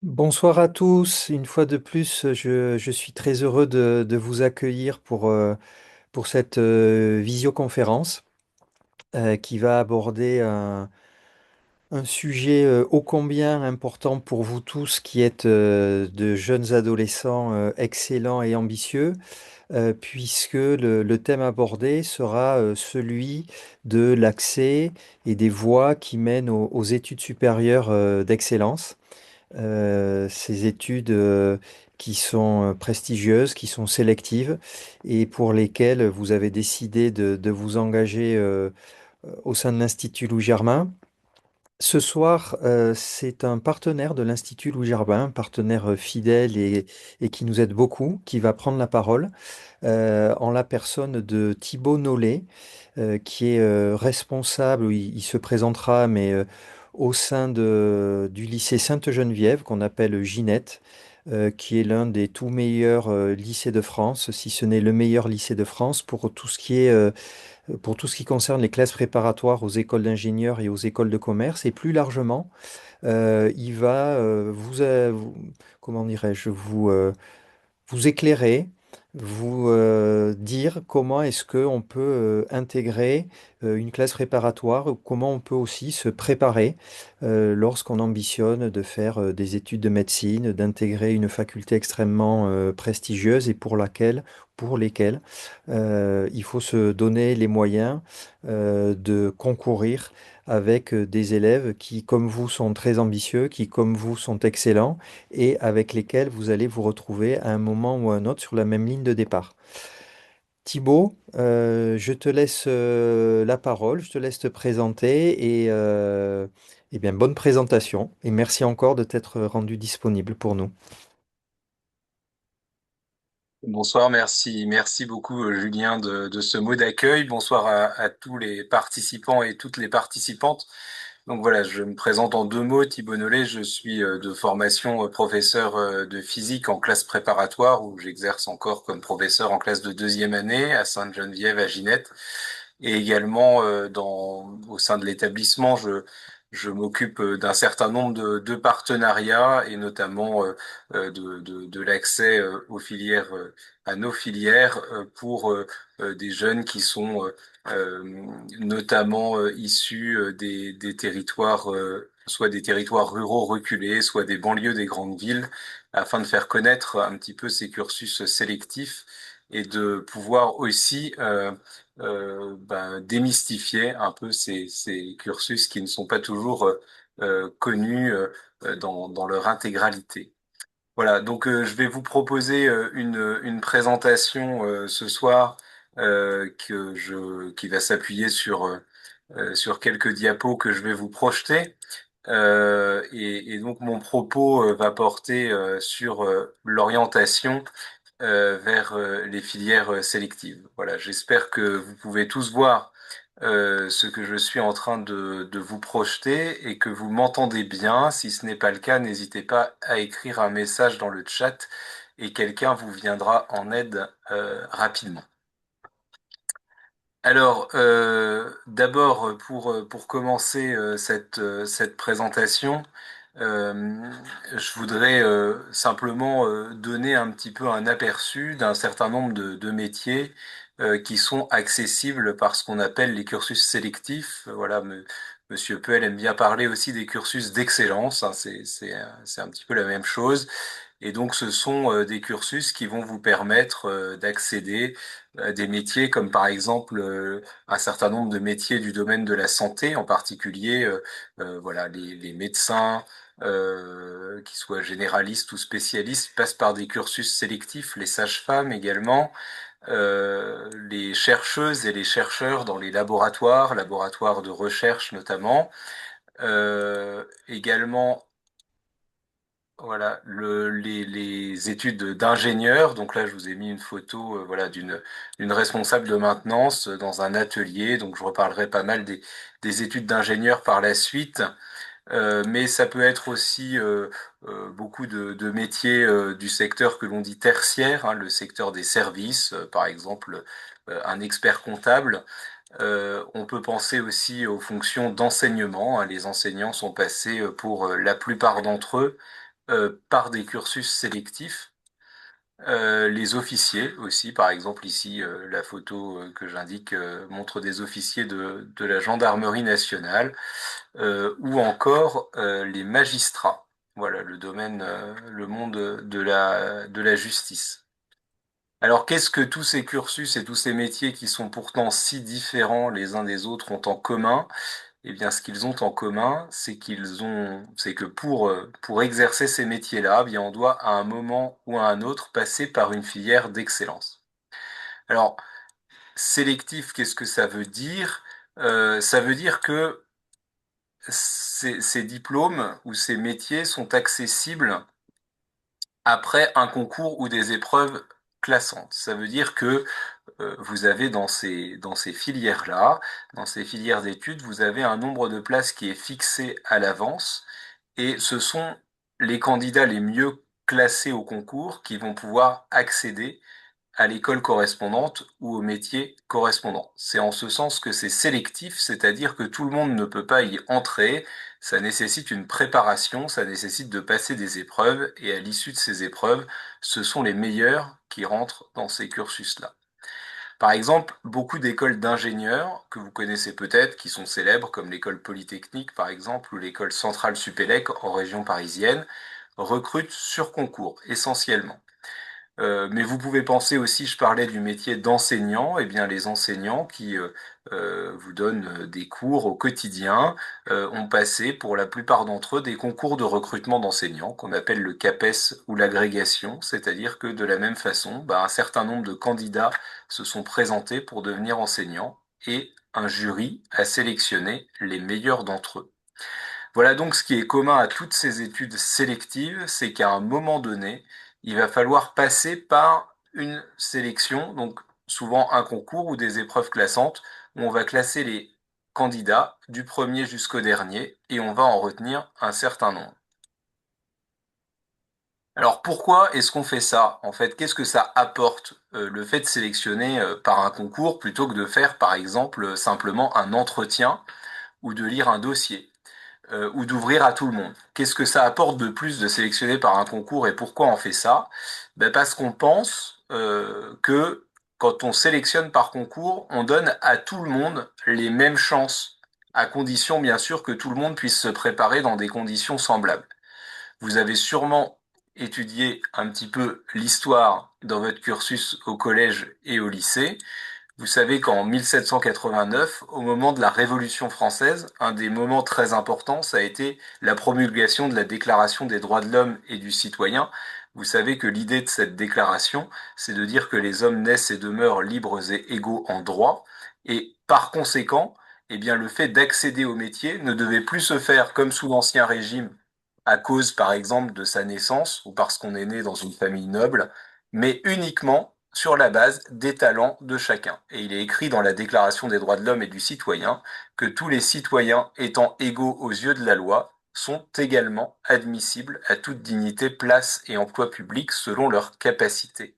Bonsoir à tous. Une fois de plus, je suis très heureux de vous accueillir pour cette visioconférence qui va aborder un sujet ô combien important pour vous tous qui êtes de jeunes adolescents excellents et ambitieux, puisque le thème abordé sera celui de l'accès et des voies qui mènent aux études supérieures d'excellence. Ces études qui sont prestigieuses, qui sont sélectives et pour lesquelles vous avez décidé de vous engager au sein de l'Institut Louis Germain. Ce soir, c'est un partenaire de l'Institut Louis Germain, un partenaire fidèle et qui nous aide beaucoup, qui va prendre la parole en la personne de Thibaut Nollet, qui est responsable, il se présentera, mais au sein du lycée Sainte-Geneviève, qu'on appelle Ginette, qui est l'un des tout meilleurs lycées de France, si ce n'est le meilleur lycée de France pour tout ce qui est, pour tout ce qui concerne les classes préparatoires aux écoles d'ingénieurs et aux écoles de commerce, et plus largement, il va comment dirais-je, vous éclairer, vous dire comment est-ce qu'on peut intégrer une classe préparatoire, ou comment on peut aussi se préparer lorsqu'on ambitionne de faire des études de médecine, d'intégrer une faculté extrêmement prestigieuse et pour lesquelles il faut se donner les moyens de concourir avec des élèves qui, comme vous, sont très ambitieux, qui, comme vous, sont excellents et avec lesquels vous allez vous retrouver à un moment ou à un autre sur la même ligne de départ. Thibaut, je te laisse la parole, je te laisse te présenter et bien bonne présentation et merci encore de t'être rendu disponible pour nous. Bonsoir, merci beaucoup Julien de ce mot d'accueil. Bonsoir à tous les participants et toutes les participantes. Donc voilà, je me présente en deux mots, Thibaut Nollet. Je suis de formation professeur de physique en classe préparatoire où j'exerce encore comme professeur en classe de deuxième année à Sainte-Geneviève à Ginette. Et également au sein de l'établissement, je m'occupe d'un certain nombre de partenariats et notamment de l'accès aux filières, à nos filières pour des jeunes qui sont euh, notamment issus des territoires, soit des territoires ruraux reculés, soit des banlieues des grandes villes, afin de faire connaître un petit peu ces cursus sélectifs et de pouvoir aussi démystifier un peu ces cursus qui ne sont pas toujours connus dans leur intégralité. Voilà, donc je vais vous proposer une présentation ce soir qui va s'appuyer sur quelques diapos que je vais vous projeter. Et donc mon propos va porter sur l'orientation vers les filières sélectives. Voilà, j'espère que vous pouvez tous voir ce que je suis en train de vous projeter et que vous m'entendez bien. Si ce n'est pas le cas, n'hésitez pas à écrire un message dans le chat et quelqu'un vous viendra en aide rapidement. Alors, d'abord, pour commencer cette présentation, euh, je voudrais simplement donner un petit peu un aperçu d'un certain nombre de métiers qui sont accessibles par ce qu'on appelle les cursus sélectifs. Voilà, Monsieur Puel aime bien parler aussi des cursus d'excellence, hein, c'est un petit peu la même chose. Et donc, ce sont des cursus qui vont vous permettre d'accéder à des métiers comme par exemple un certain nombre de métiers du domaine de la santé, en particulier voilà, les médecins, qui soient généralistes ou spécialistes, passent par des cursus sélectifs, les sages-femmes également, les chercheuses et les chercheurs dans les laboratoires, laboratoires de recherche notamment, également voilà, les études d'ingénieur. Donc là, je vous ai mis une photo, voilà, d'une responsable de maintenance dans un atelier. Donc je reparlerai pas mal des études d'ingénieur par la suite. Mais ça peut être aussi beaucoup de métiers du secteur que l'on dit tertiaire, hein, le secteur des services, par exemple, un expert comptable. On peut penser aussi aux fonctions d'enseignement, hein. Les enseignants sont passés pour la plupart d'entre eux par des cursus sélectifs. Les officiers aussi, par exemple ici, la photo que j'indique montre des officiers de la gendarmerie nationale, ou encore les magistrats. Voilà le domaine, le monde de la justice. Alors qu'est-ce que tous ces cursus et tous ces métiers qui sont pourtant si différents les uns des autres ont en commun? Eh bien, ce qu'ils ont en commun, c'est que pour exercer ces métiers-là, eh bien, on doit à un moment ou à un autre passer par une filière d'excellence. Alors, sélectif, qu'est-ce que ça veut dire? Ça veut dire que ces diplômes ou ces métiers sont accessibles après un concours ou des épreuves classantes. Ça veut dire que vous avez dans ces filières-là, dans ces filières d'études, vous avez un nombre de places qui est fixé à l'avance et ce sont les candidats les mieux classés au concours qui vont pouvoir accéder à l'école correspondante ou au métier correspondant. C'est en ce sens que c'est sélectif, c'est-à-dire que tout le monde ne peut pas y entrer, ça nécessite une préparation, ça nécessite de passer des épreuves et à l'issue de ces épreuves, ce sont les meilleurs qui rentrent dans ces cursus-là. Par exemple, beaucoup d'écoles d'ingénieurs que vous connaissez peut-être, qui sont célèbres, comme l'école Polytechnique par exemple, ou l'école Centrale Supélec en région parisienne, recrutent sur concours essentiellement. Mais vous pouvez penser aussi, je parlais du métier d'enseignant, eh bien les enseignants qui vous donnent des cours au quotidien ont passé pour la plupart d'entre eux des concours de recrutement d'enseignants qu'on appelle le CAPES ou l'agrégation, c'est-à-dire que de la même façon, bah, un certain nombre de candidats se sont présentés pour devenir enseignants et un jury a sélectionné les meilleurs d'entre eux. Voilà donc ce qui est commun à toutes ces études sélectives, c'est qu'à un moment donné, il va falloir passer par une sélection, donc souvent un concours ou des épreuves classantes, où on va classer les candidats du premier jusqu'au dernier et on va en retenir un certain nombre. Alors pourquoi est-ce qu'on fait ça? En fait, qu'est-ce que ça apporte le fait de sélectionner par un concours plutôt que de faire par exemple simplement un entretien ou de lire un dossier? Ou d'ouvrir à tout le monde. Qu'est-ce que ça apporte de plus de sélectionner par un concours et pourquoi on fait ça? Ben parce qu'on pense que quand on sélectionne par concours, on donne à tout le monde les mêmes chances, à condition bien sûr que tout le monde puisse se préparer dans des conditions semblables. Vous avez sûrement étudié un petit peu l'histoire dans votre cursus au collège et au lycée. Vous savez qu'en 1789, au moment de la Révolution française, un des moments très importants, ça a été la promulgation de la Déclaration des droits de l'homme et du citoyen. Vous savez que l'idée de cette déclaration, c'est de dire que les hommes naissent et demeurent libres et égaux en droit, et par conséquent, eh bien, le fait d'accéder au métier ne devait plus se faire comme sous l'Ancien Régime, à cause, par exemple, de sa naissance ou parce qu'on est né dans une famille noble, mais uniquement sur la base des talents de chacun. Et il est écrit dans la Déclaration des droits de l'homme et du citoyen que tous les citoyens étant égaux aux yeux de la loi sont également admissibles à toute dignité, place et emploi public selon leurs capacités.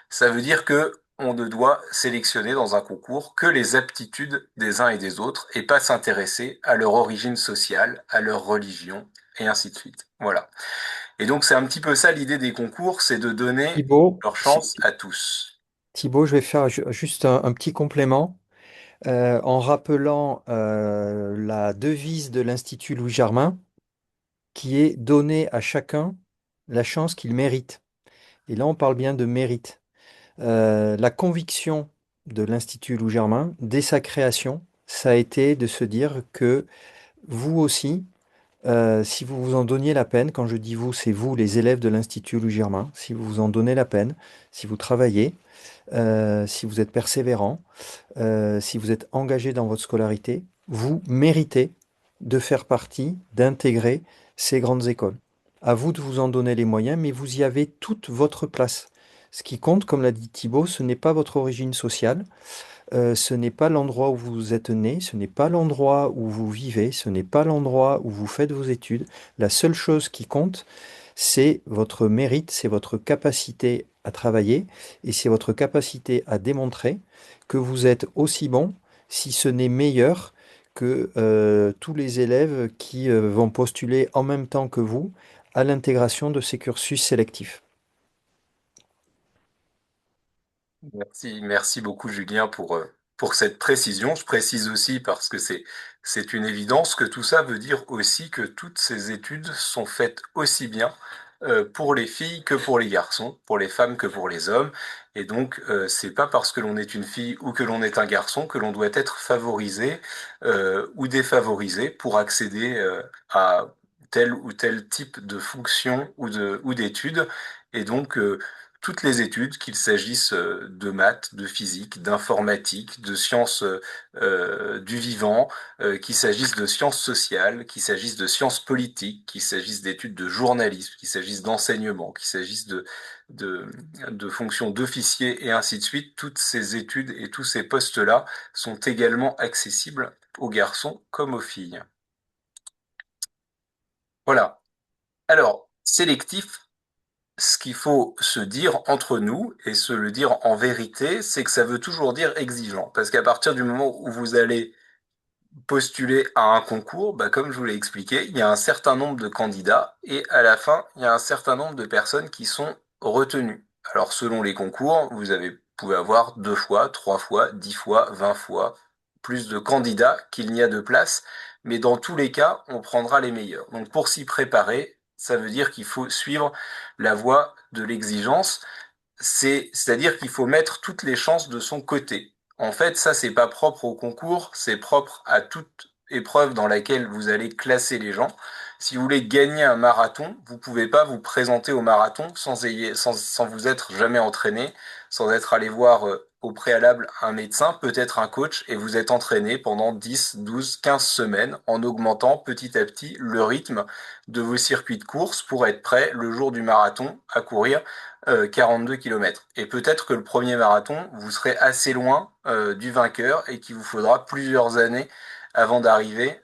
Ça veut dire que on ne doit sélectionner dans un concours que les aptitudes des uns et des autres et pas s'intéresser à leur origine sociale, à leur religion et ainsi de suite. Voilà. Et donc c'est un petit peu ça l'idée des concours, c'est de donner Thibaut, leur chance à tous. Thibaut, je vais faire juste un petit complément en rappelant la devise de l'Institut Louis Germain qui est donner à chacun la chance qu'il mérite. Et là, on parle bien de mérite. La conviction de l'Institut Louis Germain, dès sa création, ça a été de se dire que vous aussi, si vous vous en donniez la peine, quand je dis vous, c'est vous, les élèves de l'Institut Louis Germain, si vous vous en donnez la peine, si vous travaillez, si vous êtes persévérant, si vous êtes engagé dans votre scolarité, vous méritez de faire partie, d'intégrer ces grandes écoles. À vous de vous en donner les moyens, mais vous y avez toute votre place. Ce qui compte, comme l'a dit Thibaut, ce n'est pas votre origine sociale, ce n'est pas l'endroit où vous êtes né, ce n'est pas l'endroit où vous vivez, ce n'est pas l'endroit où vous faites vos études. La seule chose qui compte, c'est votre mérite, c'est votre capacité à travailler et c'est votre capacité à démontrer que vous êtes aussi bon, si ce n'est meilleur, que tous les élèves qui vont postuler en même temps que vous à l'intégration de ces cursus sélectifs. Merci beaucoup Julien pour cette précision. Je précise aussi parce que c'est une évidence que tout ça veut dire aussi que toutes ces études sont faites aussi bien pour les filles que pour les garçons, pour les femmes que pour les hommes. Et donc c'est pas parce que l'on est une fille ou que l'on est un garçon que l'on doit être favorisé ou défavorisé pour accéder à tel ou tel type de fonction ou d'études. Et donc toutes les études, qu'il s'agisse de maths, de physique, d'informatique, de sciences du vivant, qu'il s'agisse de sciences sociales, qu'il s'agisse de sciences politiques, qu'il s'agisse d'études de journalisme, qu'il s'agisse d'enseignement, qu'il s'agisse de, de fonctions d'officier et ainsi de suite, toutes ces études et tous ces postes-là sont également accessibles aux garçons comme aux filles. Voilà. Alors, sélectif. Ce qu'il faut se dire entre nous et se le dire en vérité, c'est que ça veut toujours dire exigeant. Parce qu'à partir du moment où vous allez postuler à un concours, bah, comme je vous l'ai expliqué, il y a un certain nombre de candidats et à la fin, il y a un certain nombre de personnes qui sont retenues. Alors, selon les concours, pouvez avoir 2 fois, 3 fois, 10 fois, 20 fois plus de candidats qu'il n'y a de places. Mais dans tous les cas, on prendra les meilleurs. Donc, pour s'y préparer, ça veut dire qu'il faut suivre la voie de l'exigence, c'est-à-dire qu'il faut mettre toutes les chances de son côté. En fait, ça, c'est pas propre au concours, c'est propre à toute épreuve dans laquelle vous allez classer les gens. Si vous voulez gagner un marathon, vous pouvez pas vous présenter au marathon sans vous être jamais entraîné, sans être allé voir au préalable un médecin, peut-être un coach, et vous êtes entraîné pendant 10, 12, 15 semaines en augmentant petit à petit le rythme de vos circuits de course pour être prêt le jour du marathon à courir 42 km. Et peut-être que le premier marathon, vous serez assez loin du vainqueur et qu'il vous faudra plusieurs années avant d'arriver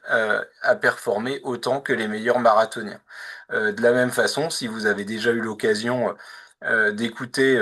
à performer autant que les meilleurs marathoniens. De la même façon, si vous avez déjà eu l'occasion d'écouter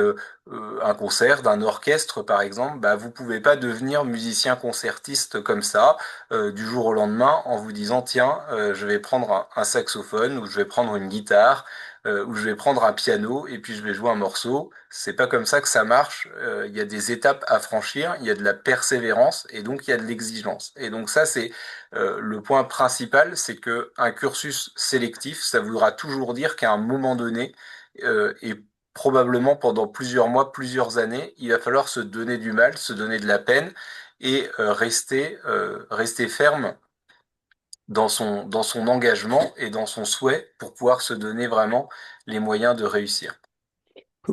un concert d'un orchestre, par exemple, bah, vous pouvez pas devenir musicien concertiste comme ça du jour au lendemain en vous disant, tiens, je vais prendre un saxophone ou je vais prendre une guitare où je vais prendre un piano et puis je vais jouer un morceau. C'est pas comme ça que ça marche. Il y a des étapes à franchir, il y a de la persévérance et donc il y a de l'exigence. Et donc ça, c'est le point principal, c'est que un cursus sélectif, ça voudra toujours dire qu'à un moment donné, et probablement pendant plusieurs mois, plusieurs années, il va falloir se donner du mal, se donner de la peine et rester ferme dans son engagement et dans son souhait pour pouvoir se donner vraiment les moyens de réussir.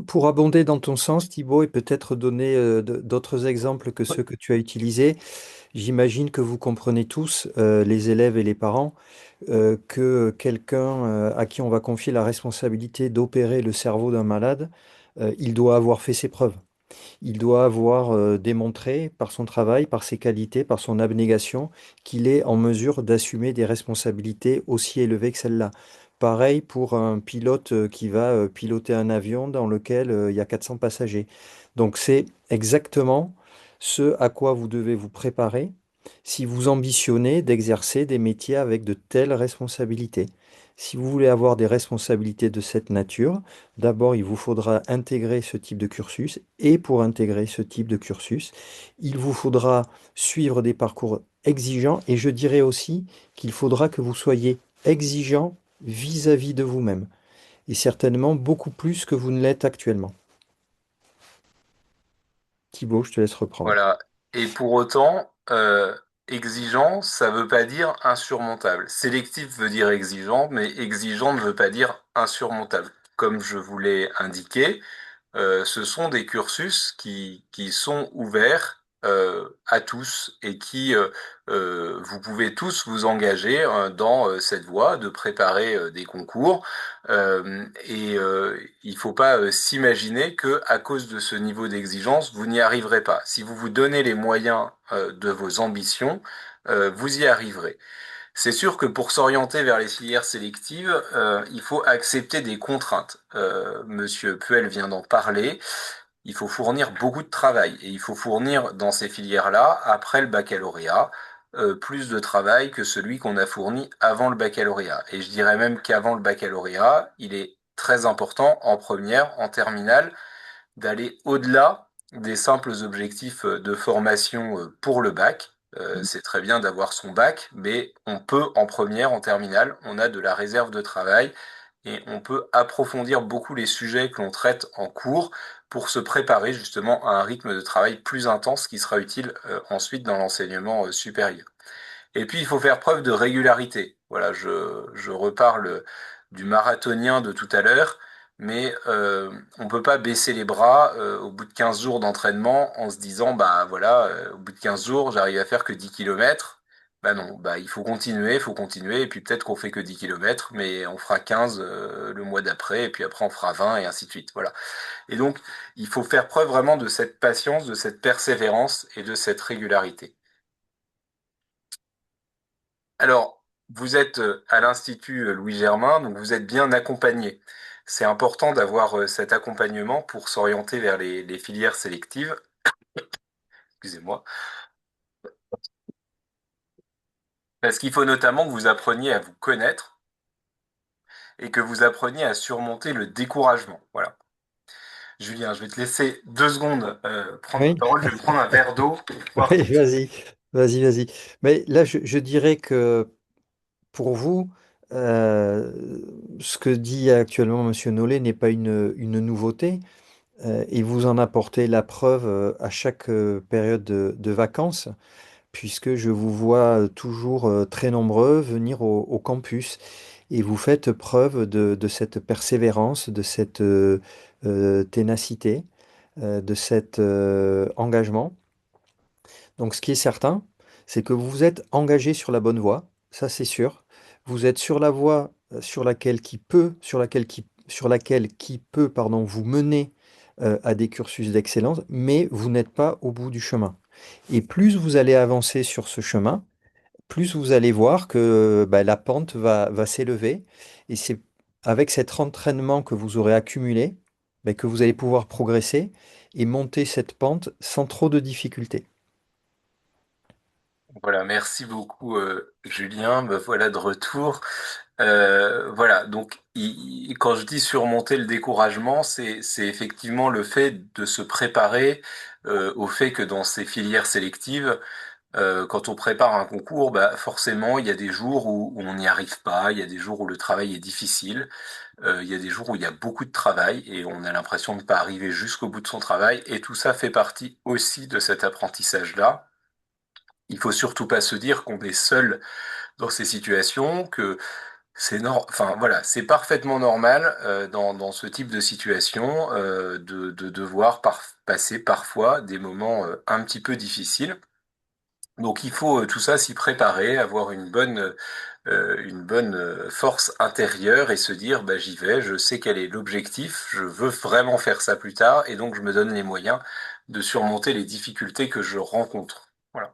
Pour abonder dans ton sens, Thibaut, et peut-être donner d'autres exemples que Oui. ceux que tu as utilisés, j'imagine que vous comprenez tous, les élèves et les parents, que quelqu'un à qui on va confier la responsabilité d'opérer le cerveau d'un malade, il doit avoir fait ses preuves. Il doit avoir démontré par son travail, par ses qualités, par son abnégation, qu'il est en mesure d'assumer des responsabilités aussi élevées que celle-là. Pareil pour un pilote qui va piloter un avion dans lequel il y a 400 passagers. Donc c'est exactement ce à quoi vous devez vous préparer si vous ambitionnez d'exercer des métiers avec de telles responsabilités. Si vous voulez avoir des responsabilités de cette nature, d'abord, il vous faudra intégrer ce type de cursus et pour intégrer ce type de cursus, il vous faudra suivre des parcours exigeants et je dirais aussi qu'il faudra que vous soyez exigeant vis-à-vis de vous-même et certainement beaucoup plus que vous ne l'êtes actuellement. Thibaut, je te laisse reprendre. Voilà. Et pour autant, exigeant, ça veut pas dire insurmontable. Sélectif veut dire exigeant, mais exigeant ne veut pas dire insurmontable. Comme je vous l'ai indiqué, ce sont des cursus qui sont ouverts à tous et vous pouvez tous vous engager dans cette voie de préparer des concours. Il faut pas s'imaginer que à cause de ce niveau d'exigence, vous n'y arriverez pas. Si vous vous donnez les moyens de vos ambitions, vous y arriverez. C'est sûr que pour s'orienter vers les filières sélectives, il faut accepter des contraintes. Monsieur Puel vient d'en parler. Il faut fournir beaucoup de travail et il faut fournir dans ces filières-là, après le baccalauréat, plus de travail que celui qu'on a fourni avant le baccalauréat. Et je dirais même qu'avant le baccalauréat, il est très important en première, en terminale, d'aller au-delà des simples objectifs de formation pour le bac. C'est très bien d'avoir son bac, mais on peut en première, en terminale, on a de la réserve de travail et on peut approfondir beaucoup les sujets que l'on traite en cours pour se préparer justement à un rythme de travail plus intense qui sera utile ensuite dans l'enseignement supérieur. Et puis, il faut faire preuve de régularité. Voilà, je reparle du marathonien de tout à l'heure, mais on peut pas baisser les bras au bout de 15 jours d'entraînement en se disant, bah voilà, au bout de 15 jours, j'arrive à faire que 10 kilomètres. Bah non, bah il faut continuer, et puis peut-être qu'on fait que 10 kilomètres, mais on fera 15 le mois d'après, et puis après on fera 20, et ainsi de suite. Voilà. Et donc, il faut faire preuve vraiment de cette patience, de cette persévérance et de cette régularité. Alors, vous êtes à l'Institut Louis Germain, donc vous êtes bien accompagné. C'est important d'avoir cet accompagnement pour s'orienter vers les filières sélectives. Excusez-moi. Parce qu'il faut notamment que vous appreniez à vous connaître et que vous appreniez à surmonter le découragement. Voilà. Julien, je vais te laisser 2 secondes prendre la Oui, parole. Je vais me prendre un verre d'eau pour pouvoir oui, continuer. vas-y. Mais là, je dirais que pour vous, ce que dit actuellement Monsieur Nollet n'est pas une nouveauté, et vous en apportez la preuve à chaque période de vacances, puisque je vous vois toujours très nombreux venir au campus, et vous faites preuve de cette persévérance, de cette ténacité, de cet engagement. Donc, ce qui est certain, c'est que vous vous êtes engagé sur la bonne voie, ça c'est sûr. Vous êtes sur la voie sur laquelle qui peut, pardon, vous mener à des cursus d'excellence, mais vous n'êtes pas au bout du chemin. Et plus vous allez avancer sur ce chemin, plus vous allez voir que bah, la pente va s'élever. Et c'est avec cet entraînement que vous aurez accumulé bah, que vous allez pouvoir progresser et monter cette pente sans trop de difficultés. Voilà, merci beaucoup Julien. Me voilà de retour. Voilà, donc quand je dis surmonter le découragement, c'est effectivement le fait de se préparer au fait que dans ces filières sélectives, quand on prépare un concours, bah forcément il y a des jours où on n'y arrive pas, il y a des jours où le travail est difficile, il y a des jours où il y a beaucoup de travail et on a l'impression de ne pas arriver jusqu'au bout de son travail, et tout ça fait partie aussi de cet apprentissage-là. Il faut surtout pas se dire qu'on est seul dans ces situations, que enfin voilà, c'est parfaitement normal dans ce type de situation de devoir passer parfois des moments un petit peu difficiles. Donc il faut tout ça s'y préparer, avoir une bonne force intérieure et se dire bah j'y vais, je sais quel est l'objectif, je veux vraiment faire ça plus tard et donc je me donne les moyens de surmonter les difficultés que je rencontre. Voilà.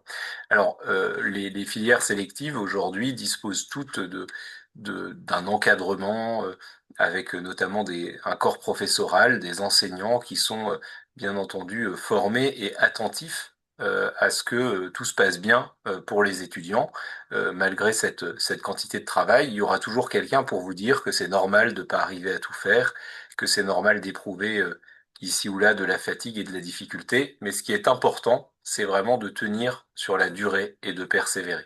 Alors les filières sélectives aujourd'hui disposent toutes d'un encadrement avec notamment un corps professoral, des enseignants qui sont bien entendu formés et attentifs à ce que tout se passe bien pour les étudiants. Malgré cette quantité de travail, il y aura toujours quelqu'un pour vous dire que c'est normal de ne pas arriver à tout faire, que c'est normal d'éprouver ici ou là de la fatigue et de la difficulté. Mais ce qui est important, c'est vraiment de tenir sur la durée et de persévérer.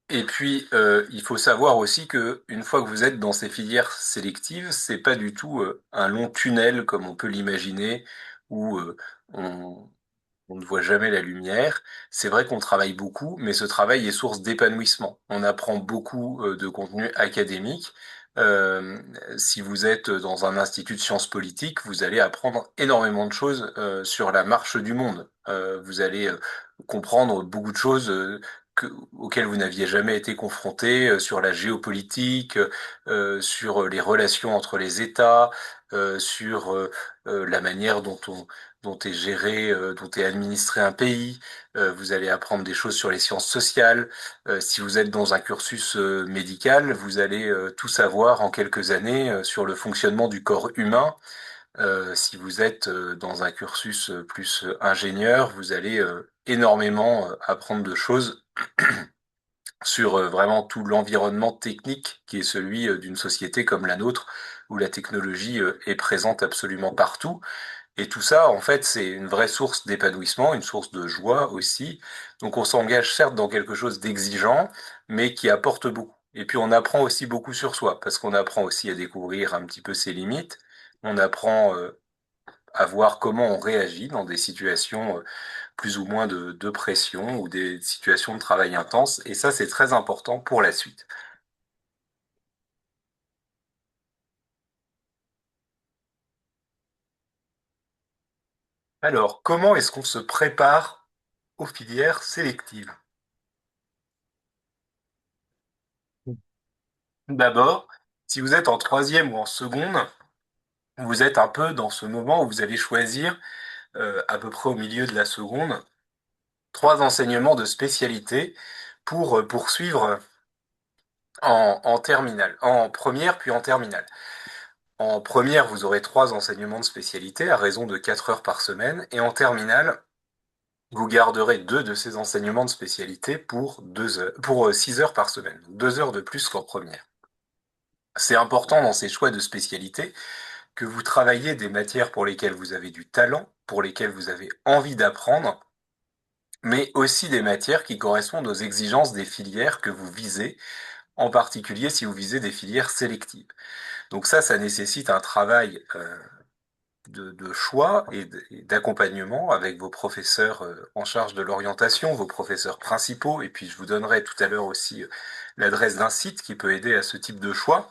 Et puis, il faut savoir aussi que une fois que vous êtes dans ces filières sélectives, c'est pas du tout un long tunnel comme on peut l'imaginer, où on, on ne voit jamais la lumière. C'est vrai qu'on travaille beaucoup, mais ce travail est source d'épanouissement. On apprend beaucoup de contenu académique. Euh, Si vous êtes dans un institut de sciences politiques, vous allez apprendre énormément de choses sur la marche du monde. Vous allez comprendre beaucoup de choses auxquelles vous n'aviez jamais été confronté, sur la géopolitique, sur les relations entre les États, sur la manière dont est géré, dont est administré un pays. Vous allez apprendre des choses sur les sciences sociales. Si vous êtes dans un cursus médical, vous allez tout savoir en quelques années sur le fonctionnement du corps humain. Si vous êtes dans un cursus plus ingénieur, vous allez énormément apprendre de choses sur vraiment tout l'environnement technique qui est celui d'une société comme la nôtre, où la technologie est présente absolument partout. Et tout ça, en fait, c'est une vraie source d'épanouissement, une source de joie aussi. Donc on s'engage certes dans quelque chose d'exigeant, mais qui apporte beaucoup. Et puis on apprend aussi beaucoup sur soi, parce qu'on apprend aussi à découvrir un petit peu ses limites. On apprend à voir comment on réagit dans des situations plus ou moins de pression ou des situations de travail intense. Et ça, c'est très important pour la suite. Alors, comment est-ce qu'on se prépare aux filières sélectives? D'abord, si vous êtes en troisième ou en seconde, vous êtes un peu dans ce moment où vous allez choisir, à peu près au milieu de la seconde, trois enseignements de spécialité pour poursuivre en terminale, en première puis en terminale. En première, vous aurez trois enseignements de spécialité à raison de 4 heures par semaine, et en terminale, vous garderez deux de ces enseignements de spécialité pour 2 heures, pour 6 heures par semaine, donc 2 heures de plus qu'en première. C'est important dans ces choix de spécialité que vous travaillez des matières pour lesquelles vous avez du talent, pour lesquelles vous avez envie d'apprendre, mais aussi des matières qui correspondent aux exigences des filières que vous visez, en particulier si vous visez des filières sélectives. Donc ça nécessite un travail de choix et d'accompagnement avec vos professeurs en charge de l'orientation, vos professeurs principaux, et puis je vous donnerai tout à l'heure aussi l'adresse d'un site qui peut aider à ce type de choix.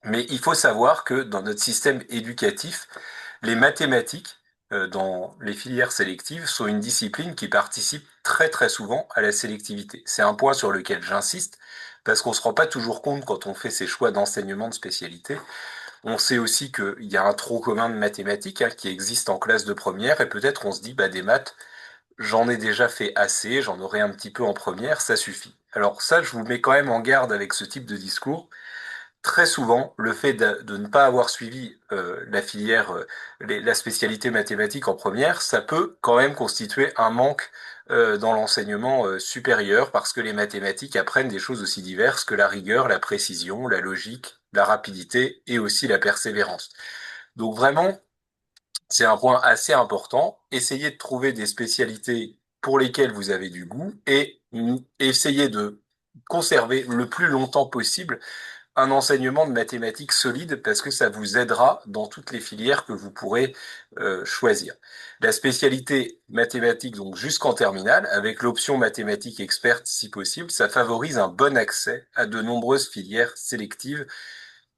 Mais il faut savoir que dans notre système éducatif, les mathématiques dans les filières sélectives sont une discipline qui participe très très souvent à la sélectivité. C'est un point sur lequel j'insiste parce qu'on ne se rend pas toujours compte quand on fait ses choix d'enseignement de spécialité. On sait aussi qu'il y a un tronc commun de mathématiques qui existe en classe de première et peut-être on se dit bah des maths, j'en ai déjà fait assez, j'en aurai un petit peu en première, ça suffit. Alors ça, je vous mets quand même en garde avec ce type de discours. Très souvent, le fait de ne pas avoir suivi la filière, la spécialité mathématique en première, ça peut quand même constituer un manque dans l'enseignement supérieur parce que les mathématiques apprennent des choses aussi diverses que la rigueur, la précision, la logique, la rapidité et aussi la persévérance. Donc vraiment, c'est un point assez important. Essayez de trouver des spécialités pour lesquelles vous avez du goût et essayez de conserver le plus longtemps possible un enseignement de mathématiques solide parce que ça vous aidera dans toutes les filières que vous pourrez choisir. La spécialité mathématique, donc jusqu'en terminale, avec l'option mathématiques experte si possible, ça favorise un bon accès à de nombreuses filières sélectives,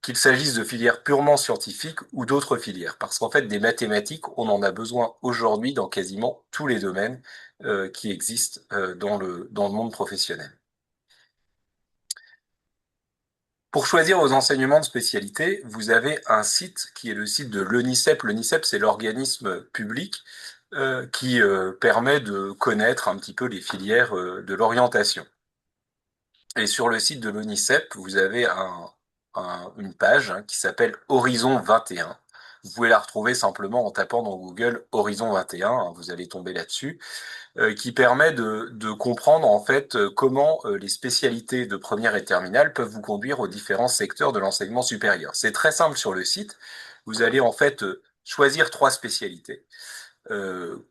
qu'il s'agisse de filières purement scientifiques ou d'autres filières. Parce qu'en fait, des mathématiques, on en a besoin aujourd'hui dans quasiment tous les domaines qui existent dans le monde professionnel. Pour choisir vos enseignements de spécialité, vous avez un site qui est le site de l'ONICEP. L'ONICEP, c'est l'organisme public qui permet de connaître un petit peu les filières de l'orientation. Et sur le site de l'ONICEP, vous avez une page qui s'appelle Horizon 21. Vous pouvez la retrouver simplement en tapant dans Google Horizon 21, vous allez tomber là-dessus qui permet de comprendre en fait comment les spécialités de première et terminale peuvent vous conduire aux différents secteurs de l'enseignement supérieur. C'est très simple sur le site. Vous allez en fait choisir trois spécialités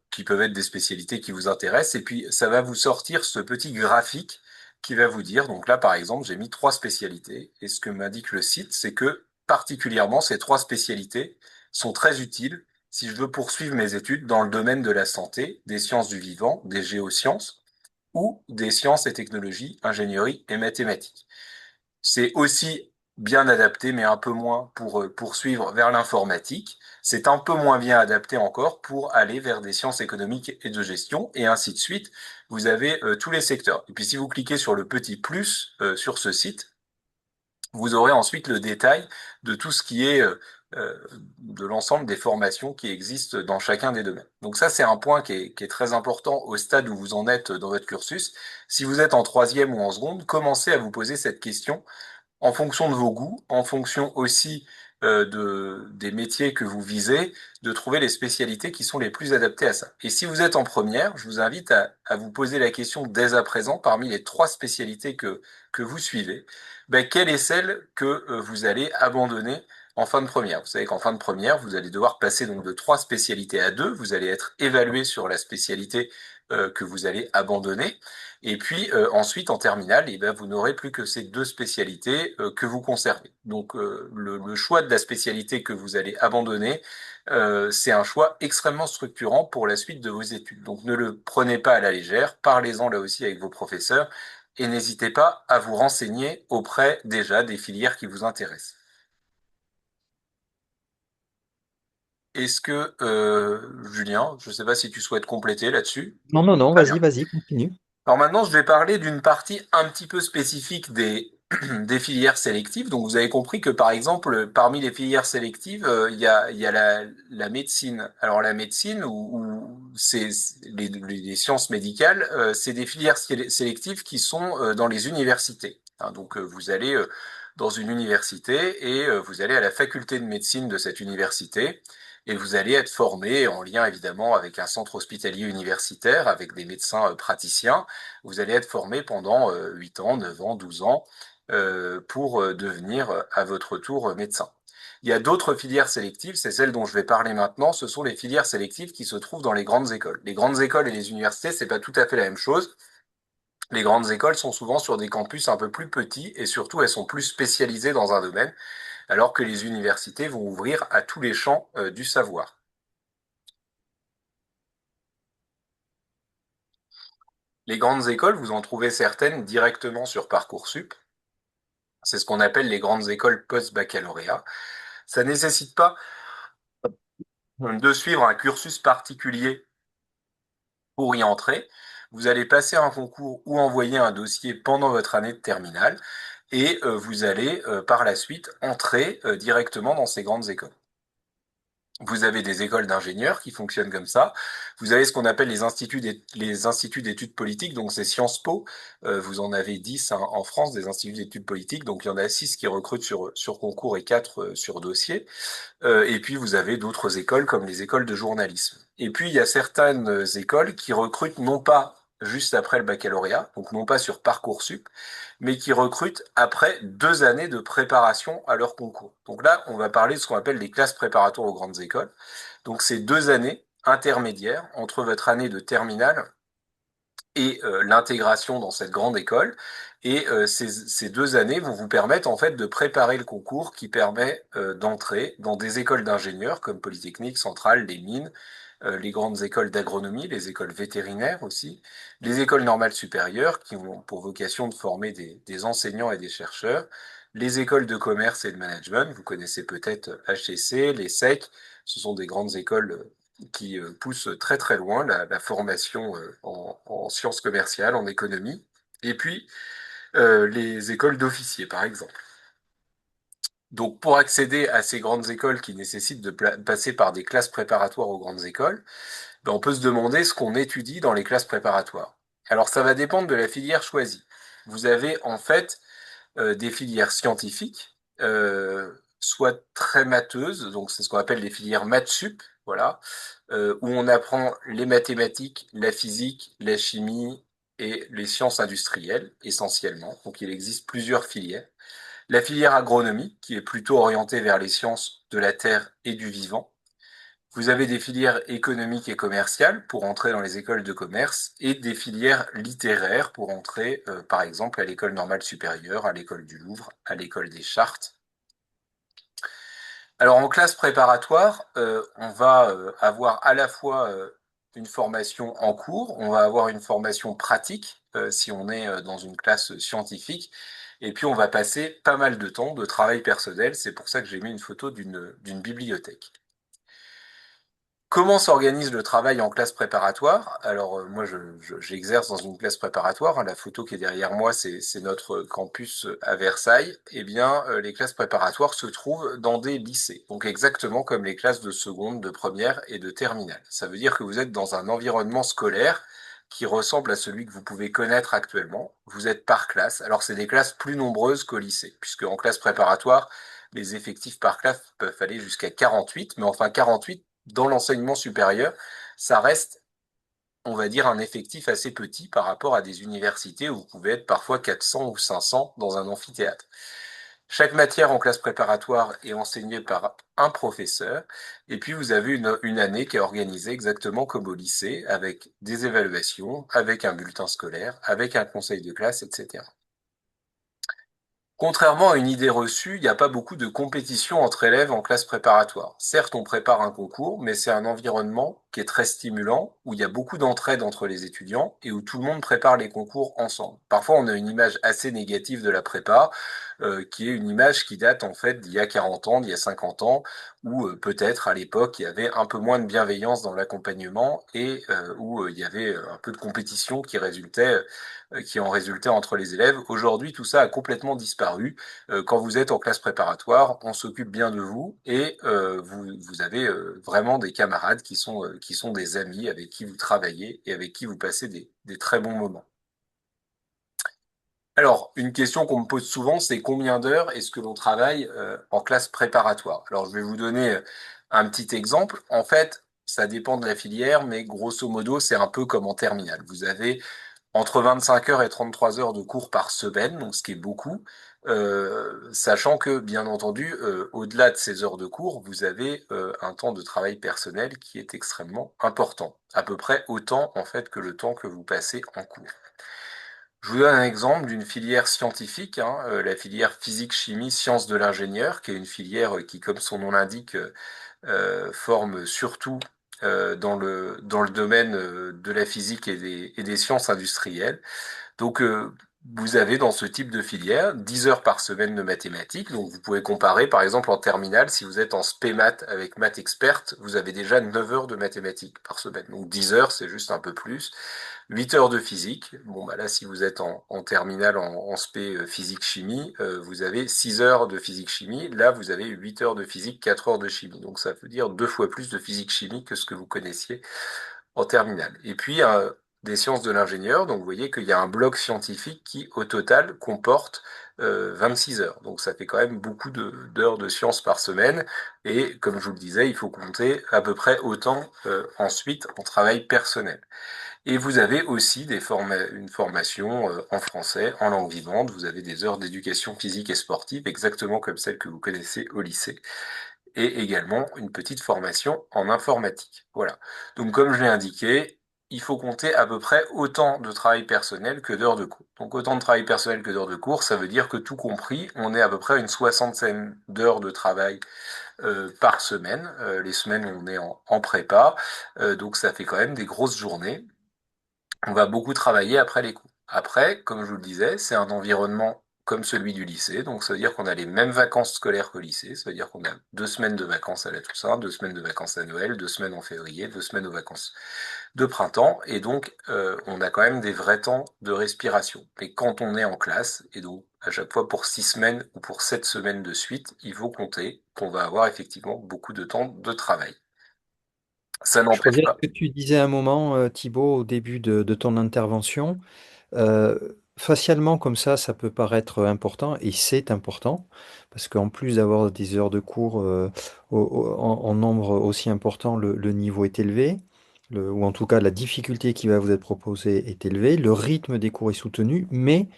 qui peuvent être des spécialités qui vous intéressent et puis ça va vous sortir ce petit graphique qui va vous dire, donc là par exemple j'ai mis trois spécialités et ce que m'indique le site c'est que particulièrement ces trois spécialités sont très utiles si je veux poursuivre mes études dans le domaine de la santé, des sciences du vivant, des géosciences ou des sciences et technologies, ingénierie et mathématiques. C'est aussi bien adapté, mais un peu moins pour poursuivre vers l'informatique. C'est un peu moins bien adapté encore pour aller vers des sciences économiques et de gestion, et ainsi de suite. Vous avez tous les secteurs. Et puis si vous cliquez sur le petit plus sur ce site, vous aurez ensuite le détail de tout ce qui est de l'ensemble des formations qui existent dans chacun des domaines. Donc ça, c'est un point qui est très important au stade où vous en êtes dans votre cursus. Si vous êtes en troisième ou en seconde, commencez à vous poser cette question en fonction de vos goûts, en fonction aussi des métiers que vous visez, de trouver les spécialités qui sont les plus adaptées à ça. Et si vous êtes en première, je vous invite à vous poser la question dès à présent, parmi les trois spécialités que vous suivez, ben, quelle est celle que vous allez abandonner en fin de première? Vous savez qu'en fin de première, vous allez devoir passer donc de trois spécialités à deux. Vous allez être évalué sur la spécialité que vous allez abandonner. Et puis ensuite, en terminale, eh ben, vous n'aurez plus que ces deux spécialités que vous conservez. Donc le choix de la spécialité que vous allez abandonner, c'est un choix extrêmement structurant pour la suite de vos études. Donc ne le prenez pas à la légère, parlez-en là aussi avec vos professeurs et n'hésitez pas à vous renseigner auprès déjà des filières qui vous intéressent. Est-ce que, Julien, je ne sais pas si tu souhaites compléter là-dessus? Non, non, non, Très vas-y, bien. vas-y, continue. Alors maintenant, je vais parler d'une partie un petit peu spécifique des filières sélectives. Donc vous avez compris que par exemple, parmi les filières sélectives, il y a la médecine. Alors la médecine ou c'est les sciences médicales, c'est des filières sélectives qui sont dans les universités. Hein, donc vous allez dans une université et vous allez à la faculté de médecine de cette université. Et vous allez être formé en lien évidemment avec un centre hospitalier universitaire, avec des médecins praticiens. Vous allez être formé pendant 8 ans, 9 ans, 12 ans pour devenir à votre tour médecin. Il y a d'autres filières sélectives, c'est celle dont je vais parler maintenant, ce sont les filières sélectives qui se trouvent dans les grandes écoles. Les grandes écoles et les universités, c'est pas tout à fait la même chose. Les grandes écoles sont souvent sur des campus un peu plus petits et surtout elles sont plus spécialisées dans un domaine, alors que les universités vont ouvrir à tous les champs du savoir. Les grandes écoles, vous en trouvez certaines directement sur Parcoursup. C'est ce qu'on appelle les grandes écoles post-baccalauréat. Ça nécessite pas de suivre un cursus particulier pour y entrer. Vous allez passer un concours ou envoyer un dossier pendant votre année de terminale et vous allez par la suite entrer directement dans ces grandes écoles. Vous avez des écoles d'ingénieurs qui fonctionnent comme ça. Vous avez ce qu'on appelle les instituts d'études politiques, donc c'est Sciences Po. Vous en avez 10 hein, en France, des instituts d'études politiques. Donc il y en a 6 qui recrutent sur concours et 4 sur dossier. Et puis vous avez d'autres écoles comme les écoles de journalisme. Et puis il y a certaines écoles qui recrutent non pas juste après le baccalauréat, donc non pas sur Parcoursup, mais qui recrutent après 2 années de préparation à leur concours. Donc là, on va parler de ce qu'on appelle les classes préparatoires aux grandes écoles. Donc c'est 2 années intermédiaires entre votre année de terminale et l'intégration dans cette grande école. Et ces 2 années vont vous permettre en fait de préparer le concours qui permet d'entrer dans des écoles d'ingénieurs comme Polytechnique, Centrale, les mines, les grandes écoles d'agronomie, les écoles vétérinaires aussi, les écoles normales supérieures qui ont pour vocation de former des enseignants et des chercheurs, les écoles de commerce et de management, vous connaissez peut-être HEC, les SEC, ce sont des grandes écoles qui pousse très très loin la formation en sciences commerciales, en économie, et puis les écoles d'officiers, par exemple. Donc, pour accéder à ces grandes écoles qui nécessitent de passer par des classes préparatoires aux grandes écoles, ben, on peut se demander ce qu'on étudie dans les classes préparatoires. Alors, ça va dépendre de la filière choisie. Vous avez en fait des filières scientifiques, soit très matheuses, donc c'est ce qu'on appelle les filières maths sup, voilà, où on apprend les mathématiques, la physique, la chimie et les sciences industrielles essentiellement. Donc il existe plusieurs filières. La filière agronomie, qui est plutôt orientée vers les sciences de la terre et du vivant. Vous avez des filières économiques et commerciales pour entrer dans les écoles de commerce et des filières littéraires pour entrer, par exemple, à l'école normale supérieure, à l'école du Louvre, à l'école des Chartes. Alors en classe préparatoire, on va avoir à la fois une formation en cours, on va avoir une formation pratique si on est dans une classe scientifique, et puis on va passer pas mal de temps de travail personnel. C'est pour ça que j'ai mis une photo d'une bibliothèque. Comment s'organise le travail en classe préparatoire? Alors moi, j'exerce dans une classe préparatoire, hein. La photo qui est derrière moi, c'est notre campus à Versailles. Eh bien, les classes préparatoires se trouvent dans des lycées, donc exactement comme les classes de seconde, de première et de terminale. Ça veut dire que vous êtes dans un environnement scolaire qui ressemble à celui que vous pouvez connaître actuellement. Vous êtes par classe. Alors c'est des classes plus nombreuses qu'au lycée, puisque en classe préparatoire, les effectifs par classe peuvent aller jusqu'à 48, mais enfin 48 dans l'enseignement supérieur, ça reste, on va dire, un effectif assez petit par rapport à des universités où vous pouvez être parfois 400 ou 500 dans un amphithéâtre. Chaque matière en classe préparatoire est enseignée par un professeur, et puis vous avez une année qui est organisée exactement comme au lycée, avec des évaluations, avec un bulletin scolaire, avec un conseil de classe, etc. Contrairement à une idée reçue, il n'y a pas beaucoup de compétition entre élèves en classe préparatoire. Certes, on prépare un concours, mais c'est un environnement qui est très stimulant, où il y a beaucoup d'entraide entre les étudiants et où tout le monde prépare les concours ensemble. Parfois, on a une image assez négative de la prépa, qui est une image qui date en fait d'il y a 40 ans, d'il y a 50 ans, où peut-être à l'époque, il y avait un peu moins de bienveillance dans l'accompagnement et où il y avait un peu de compétition qui en résultait entre les élèves. Aujourd'hui, tout ça a complètement disparu. Quand vous êtes en classe préparatoire, on s'occupe bien de vous et vous avez vraiment des camarades qui sont des amis avec qui vous travaillez et avec qui vous passez des très bons moments. Alors, une question qu'on me pose souvent, c'est combien d'heures est-ce que l'on travaille en classe préparatoire? Alors, je vais vous donner un petit exemple. En fait, ça dépend de la filière, mais grosso modo, c'est un peu comme en terminale. Vous avez entre 25 heures et 33 heures de cours par semaine, donc ce qui est beaucoup, sachant que, bien entendu, au-delà de ces heures de cours, vous avez un temps de travail personnel qui est extrêmement important, à peu près autant en fait que le temps que vous passez en cours. Je vous donne un exemple d'une filière scientifique, hein, la filière physique-chimie, sciences de l'ingénieur, qui est une filière qui, comme son nom l'indique, forme surtout dans le domaine de la physique et des sciences industrielles. Donc, vous avez dans ce type de filière 10 heures par semaine de mathématiques. Donc, vous pouvez comparer, par exemple, en terminale, si vous êtes en spé maths avec maths experte, vous avez déjà 9 heures de mathématiques par semaine. Donc, 10 heures, c'est juste un peu plus. 8 heures de physique. Bon, bah là, si vous êtes en terminale en spé physique-chimie, vous avez 6 heures de physique-chimie. Là, vous avez 8 heures de physique, 4 heures de chimie. Donc, ça veut dire 2 fois plus de physique-chimie que ce que vous connaissiez en terminale. Et puis, des sciences de l'ingénieur. Donc, vous voyez qu'il y a un bloc scientifique qui, au total, comporte 26 heures. Donc, ça fait quand même beaucoup d'heures de sciences par semaine. Et comme je vous le disais, il faut compter à peu près autant ensuite en travail personnel. Et vous avez aussi une formation en français, en langue vivante. Vous avez des heures d'éducation physique et sportive, exactement comme celles que vous connaissez au lycée, et également une petite formation en informatique. Voilà. Donc, comme je l'ai indiqué, il faut compter à peu près autant de travail personnel que d'heures de cours. Donc, autant de travail personnel que d'heures de cours, ça veut dire que tout compris, on est à peu près à une soixantaine d'heures de travail par semaine. Les semaines où on est en prépa. Donc, ça fait quand même des grosses journées. On va beaucoup travailler après les cours. Après, comme je vous le disais, c'est un environnement comme celui du lycée, donc ça veut dire qu'on a les mêmes vacances scolaires qu'au lycée, ça veut dire qu'on a 2 semaines de vacances à la Toussaint, 2 semaines de vacances à Noël, 2 semaines en février, 2 semaines aux vacances de printemps, et donc on a quand même des vrais temps de respiration. Mais quand on est en classe, et donc à chaque fois pour 6 semaines ou pour 7 semaines de suite, il faut compter qu'on va avoir effectivement beaucoup de temps de travail. Ça Je n'empêche reviens à pas. ce que tu disais un moment, Thibaut, au début de ton intervention. Euh, Facialement, comme ça peut paraître important, et c'est important, parce qu'en plus d'avoir des heures de cours en nombre aussi important, le niveau est élevé, ou en tout cas la difficulté qui va vous être proposée est élevée, le rythme des cours est soutenu, mais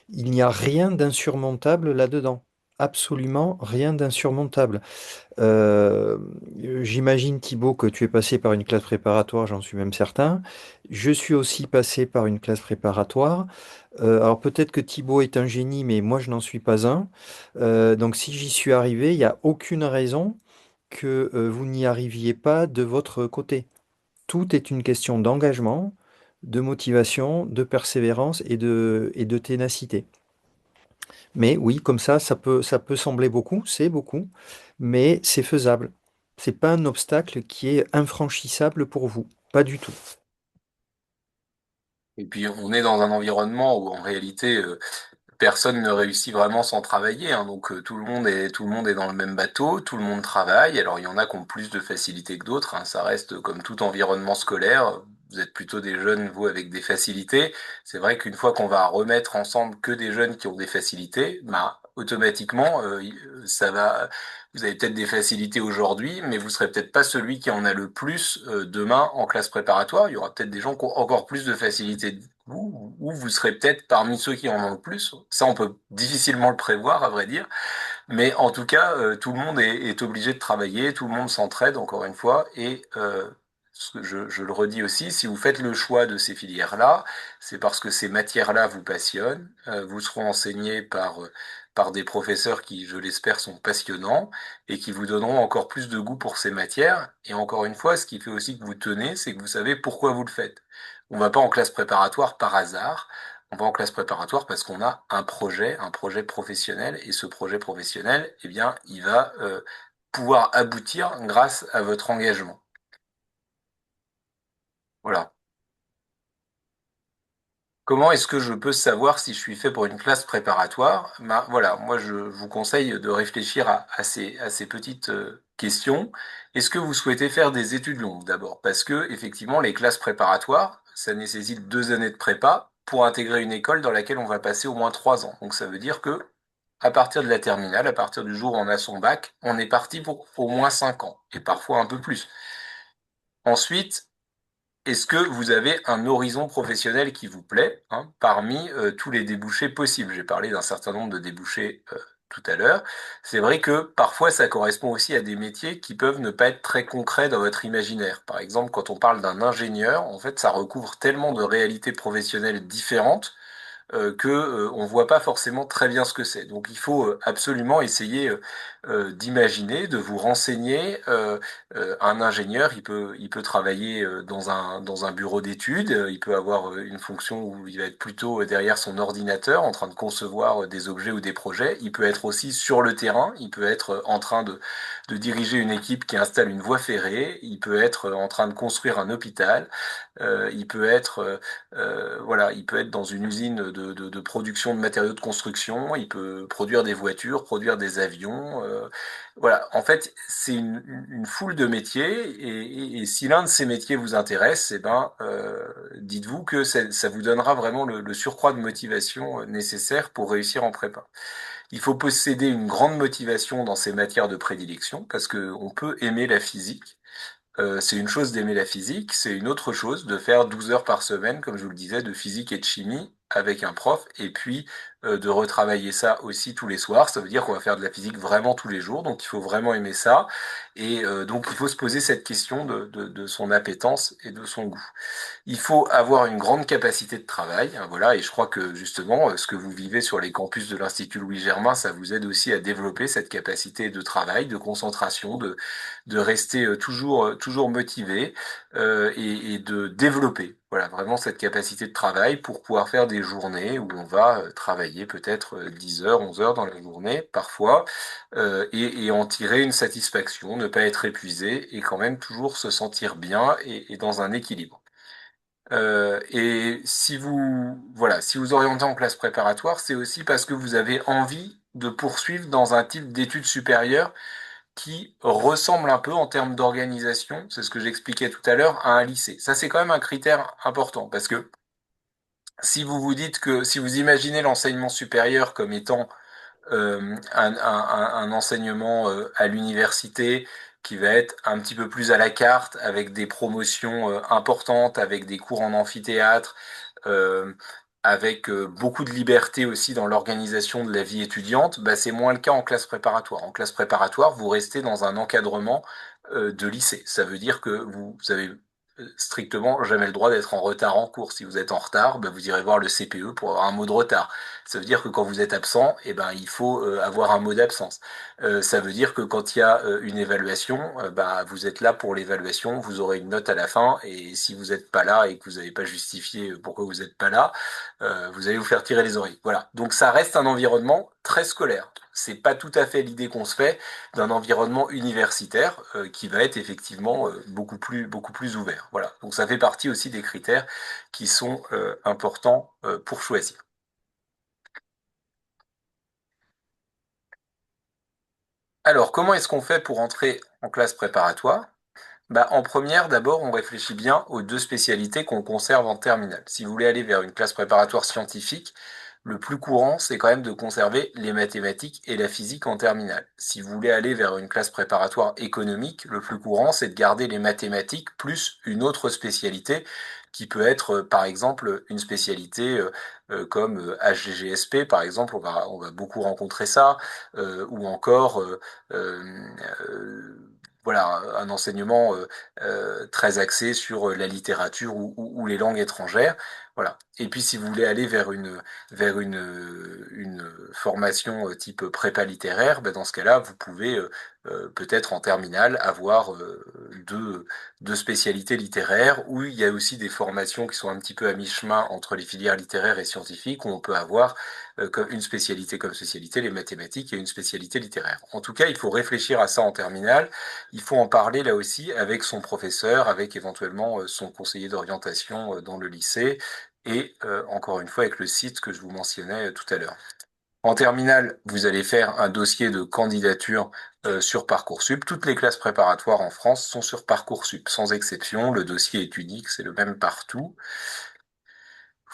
il n'y a rien d'insurmontable là-dedans. Absolument rien d'insurmontable. Euh, J'imagine, Thibaut, que tu es passé par une classe préparatoire, j'en suis même certain. Je suis aussi passé par une classe préparatoire. Alors peut-être que Thibaut est un génie, mais moi je n'en suis pas un. Donc si j'y suis arrivé, il n'y a aucune raison que vous n'y arriviez pas de votre côté. Tout est une question d'engagement, de motivation, de persévérance et de ténacité. Mais oui, comme ça peut sembler beaucoup, c'est beaucoup, mais c'est faisable. C'est pas un obstacle qui est infranchissable pour vous, pas du tout. Et puis on est dans un environnement où en réalité personne ne réussit vraiment sans travailler, hein. Donc tout le monde est dans le même bateau, tout le monde travaille. Alors il y en a qui ont plus de facilité que d'autres, hein. Ça reste comme tout environnement scolaire. Vous êtes plutôt des jeunes, vous, avec des facilités. C'est vrai qu'une fois qu'on va remettre ensemble que des jeunes qui ont des facilités, bah automatiquement, ça va, vous avez peut-être des facilités aujourd'hui, mais vous serez peut-être pas celui qui en a le plus demain en classe préparatoire. Il y aura peut-être des gens qui ont encore plus de facilités que vous, ou vous serez peut-être parmi ceux qui en ont le plus. Ça, on peut difficilement le prévoir, à vrai dire. Mais en tout cas, tout le monde est obligé de travailler, tout le monde s'entraide, encore une fois, et ce que je le redis aussi, si vous faites le choix de ces filières-là, c'est parce que ces matières-là vous passionnent, vous seront enseignés par des professeurs qui, je l'espère, sont passionnants et qui vous donneront encore plus de goût pour ces matières. Et encore une fois, ce qui fait aussi que vous tenez, c'est que vous savez pourquoi vous le faites. On va pas en classe préparatoire par hasard. On va en classe préparatoire parce qu'on a un projet professionnel, et ce projet professionnel, eh bien, il va pouvoir aboutir grâce à votre engagement. Voilà. Comment est-ce que je peux savoir si je suis fait pour une classe préparatoire? Ben, voilà, moi je vous conseille de réfléchir à ces petites questions. Est-ce que vous souhaitez faire des études longues d'abord? Parce que effectivement, les classes préparatoires, ça nécessite 2 années de prépa pour intégrer une école dans laquelle on va passer au moins 3 ans. Donc ça veut dire que à partir de la terminale, à partir du jour où on a son bac, on est parti pour au moins 5 ans, et parfois un peu plus. Ensuite, est-ce que vous avez un horizon professionnel qui vous plaît, hein, parmi tous les débouchés possibles? J'ai parlé d'un certain nombre de débouchés tout à l'heure. C'est vrai que parfois ça correspond aussi à des métiers qui peuvent ne pas être très concrets dans votre imaginaire. Par exemple, quand on parle d'un ingénieur, en fait, ça recouvre tellement de réalités professionnelles différentes que on voit pas forcément très bien ce que c'est. Donc il faut absolument essayer d'imaginer, de vous renseigner. Un ingénieur, il peut travailler dans un bureau d'études, il peut avoir une fonction où il va être plutôt derrière son ordinateur en train de concevoir des objets ou des projets. Il peut être aussi sur le terrain, il peut être en train de diriger une équipe qui installe une voie ferrée, il peut être en train de construire un hôpital, il peut être voilà, il peut être dans une usine de production de matériaux de construction, il peut produire des voitures, produire des avions. Voilà, en fait, c'est une foule de métiers, et si l'un de ces métiers vous intéresse, eh ben, dites-vous que ça vous donnera vraiment le surcroît de motivation nécessaire pour réussir en prépa. Il faut posséder une grande motivation dans ces matières de prédilection, parce que on peut aimer la physique. C'est une chose d'aimer la physique, c'est une autre chose de faire 12 heures par semaine, comme je vous le disais, de physique et de chimie avec un prof, et puis de retravailler ça aussi tous les soirs. Ça veut dire qu'on va faire de la physique vraiment tous les jours, donc il faut vraiment aimer ça. Et donc il faut se poser cette question de son appétence et de son goût. Il faut avoir une grande capacité de travail, hein, voilà, et je crois que justement, ce que vous vivez sur les campus de l'Institut Louis Germain, ça vous aide aussi à développer cette capacité de travail, de concentration, de rester toujours motivé et de développer, voilà, vraiment cette capacité de travail pour pouvoir faire des journées où on va travailler peut-être 10 heures, 11 heures dans la journée, parfois, et en tirer une satisfaction, ne pas être épuisé et quand même toujours se sentir bien et dans un équilibre. Et si vous, voilà, si vous orientez en classe préparatoire, c'est aussi parce que vous avez envie de poursuivre dans un type d'études supérieures qui ressemble un peu en termes d'organisation, c'est ce que j'expliquais tout à l'heure, à un lycée. Ça, c'est quand même un critère important parce que si vous vous dites que, si vous imaginez l'enseignement supérieur comme étant un enseignement à l'université qui va être un petit peu plus à la carte, avec des promotions importantes, avec des cours en amphithéâtre, euh, avec beaucoup de liberté aussi dans l'organisation de la vie étudiante, bah, c'est moins le cas en classe préparatoire. En classe préparatoire, vous restez dans un encadrement de lycée. Ça veut dire que vous avez strictement jamais le droit d'être en retard en cours. Si vous êtes en retard, bah, vous irez voir le CPE pour avoir un mot de retard. Ça veut dire que quand vous êtes absent, eh ben, il faut avoir un mot d'absence. Ça veut dire que quand il y a une évaluation, bah, vous êtes là pour l'évaluation, vous aurez une note à la fin, et si vous n'êtes pas là et que vous n'avez pas justifié pourquoi vous n'êtes pas là, vous allez vous faire tirer les oreilles. Voilà. Donc ça reste un environnement très scolaire. C'est pas tout à fait l'idée qu'on se fait d'un environnement universitaire qui va être effectivement beaucoup plus ouvert. Voilà. Donc ça fait partie aussi des critères qui sont importants pour choisir. Alors, comment est-ce qu'on fait pour entrer en classe préparatoire? Bah, en première, d'abord, on réfléchit bien aux deux spécialités qu'on conserve en terminale. Si vous voulez aller vers une classe préparatoire scientifique, le plus courant, c'est quand même de conserver les mathématiques et la physique en terminale. Si vous voulez aller vers une classe préparatoire économique, le plus courant, c'est de garder les mathématiques plus une autre spécialité qui peut être, par exemple, une spécialité comme HGGSP, par exemple, on va beaucoup rencontrer ça, ou encore voilà, un enseignement très axé sur la littérature ou les langues étrangères. Voilà. Et puis si vous voulez aller vers une formation type prépa littéraire, ben, dans ce cas-là, vous pouvez peut-être en terminale avoir deux spécialités littéraires, où il y a aussi des formations qui sont un petit peu à mi-chemin entre les filières littéraires et scientifiques, où on peut avoir comme une spécialité comme spécialité les mathématiques et une spécialité littéraire. En tout cas, il faut réfléchir à ça en terminale. Il faut en parler là aussi avec son professeur, avec éventuellement son conseiller d'orientation dans le lycée et encore une fois avec le site que je vous mentionnais tout à l'heure. En terminale, vous allez faire un dossier de candidature sur Parcoursup. Toutes les classes préparatoires en France sont sur Parcoursup, sans exception. Le dossier est unique, c'est le même partout.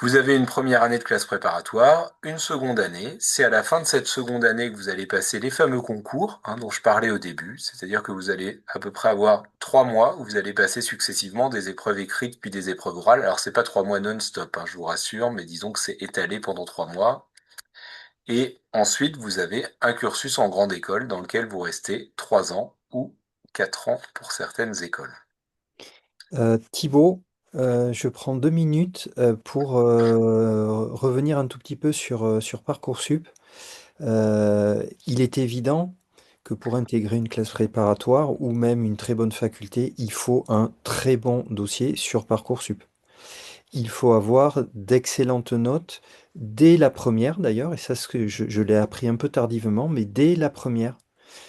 Vous avez une première année de classe préparatoire, une seconde année. C'est à la fin de cette seconde année que vous allez passer les fameux concours dont je parlais au début. C'est-à-dire que vous allez à peu près avoir 3 mois où vous allez passer successivement des épreuves écrites puis des épreuves orales. Alors c'est pas 3 mois non-stop, je vous rassure, mais disons que c'est étalé pendant 3 mois. Et ensuite, vous avez un cursus en grande école dans lequel vous restez 3 ans ou 4 ans pour certaines écoles. Thibaut, je prends 2 minutes pour revenir un tout petit peu sur Parcoursup. Il est évident que pour intégrer une classe préparatoire ou même une très bonne faculté, il faut un très bon dossier sur Parcoursup. Il faut avoir d'excellentes notes dès la première d'ailleurs, et ça ce que je l'ai appris un peu tardivement, mais dès la première,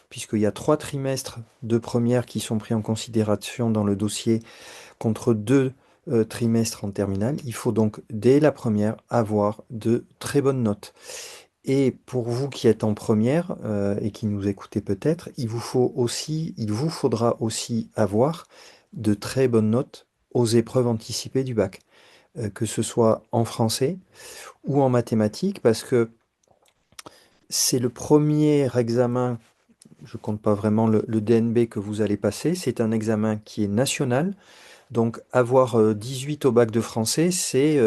puisqu'il y a 3 trimestres de première qui sont pris en considération dans le dossier contre 2 trimestres en terminale. Il faut donc dès la première avoir de très bonnes notes. Et pour vous qui êtes en première et qui nous écoutez peut-être, il vous faudra aussi avoir de très bonnes notes aux épreuves anticipées du bac, que ce soit en français ou en mathématiques, parce que c'est le premier examen, je compte pas vraiment le DNB que vous allez passer, c'est un examen qui est national. Donc avoir 18 au bac de français, c'est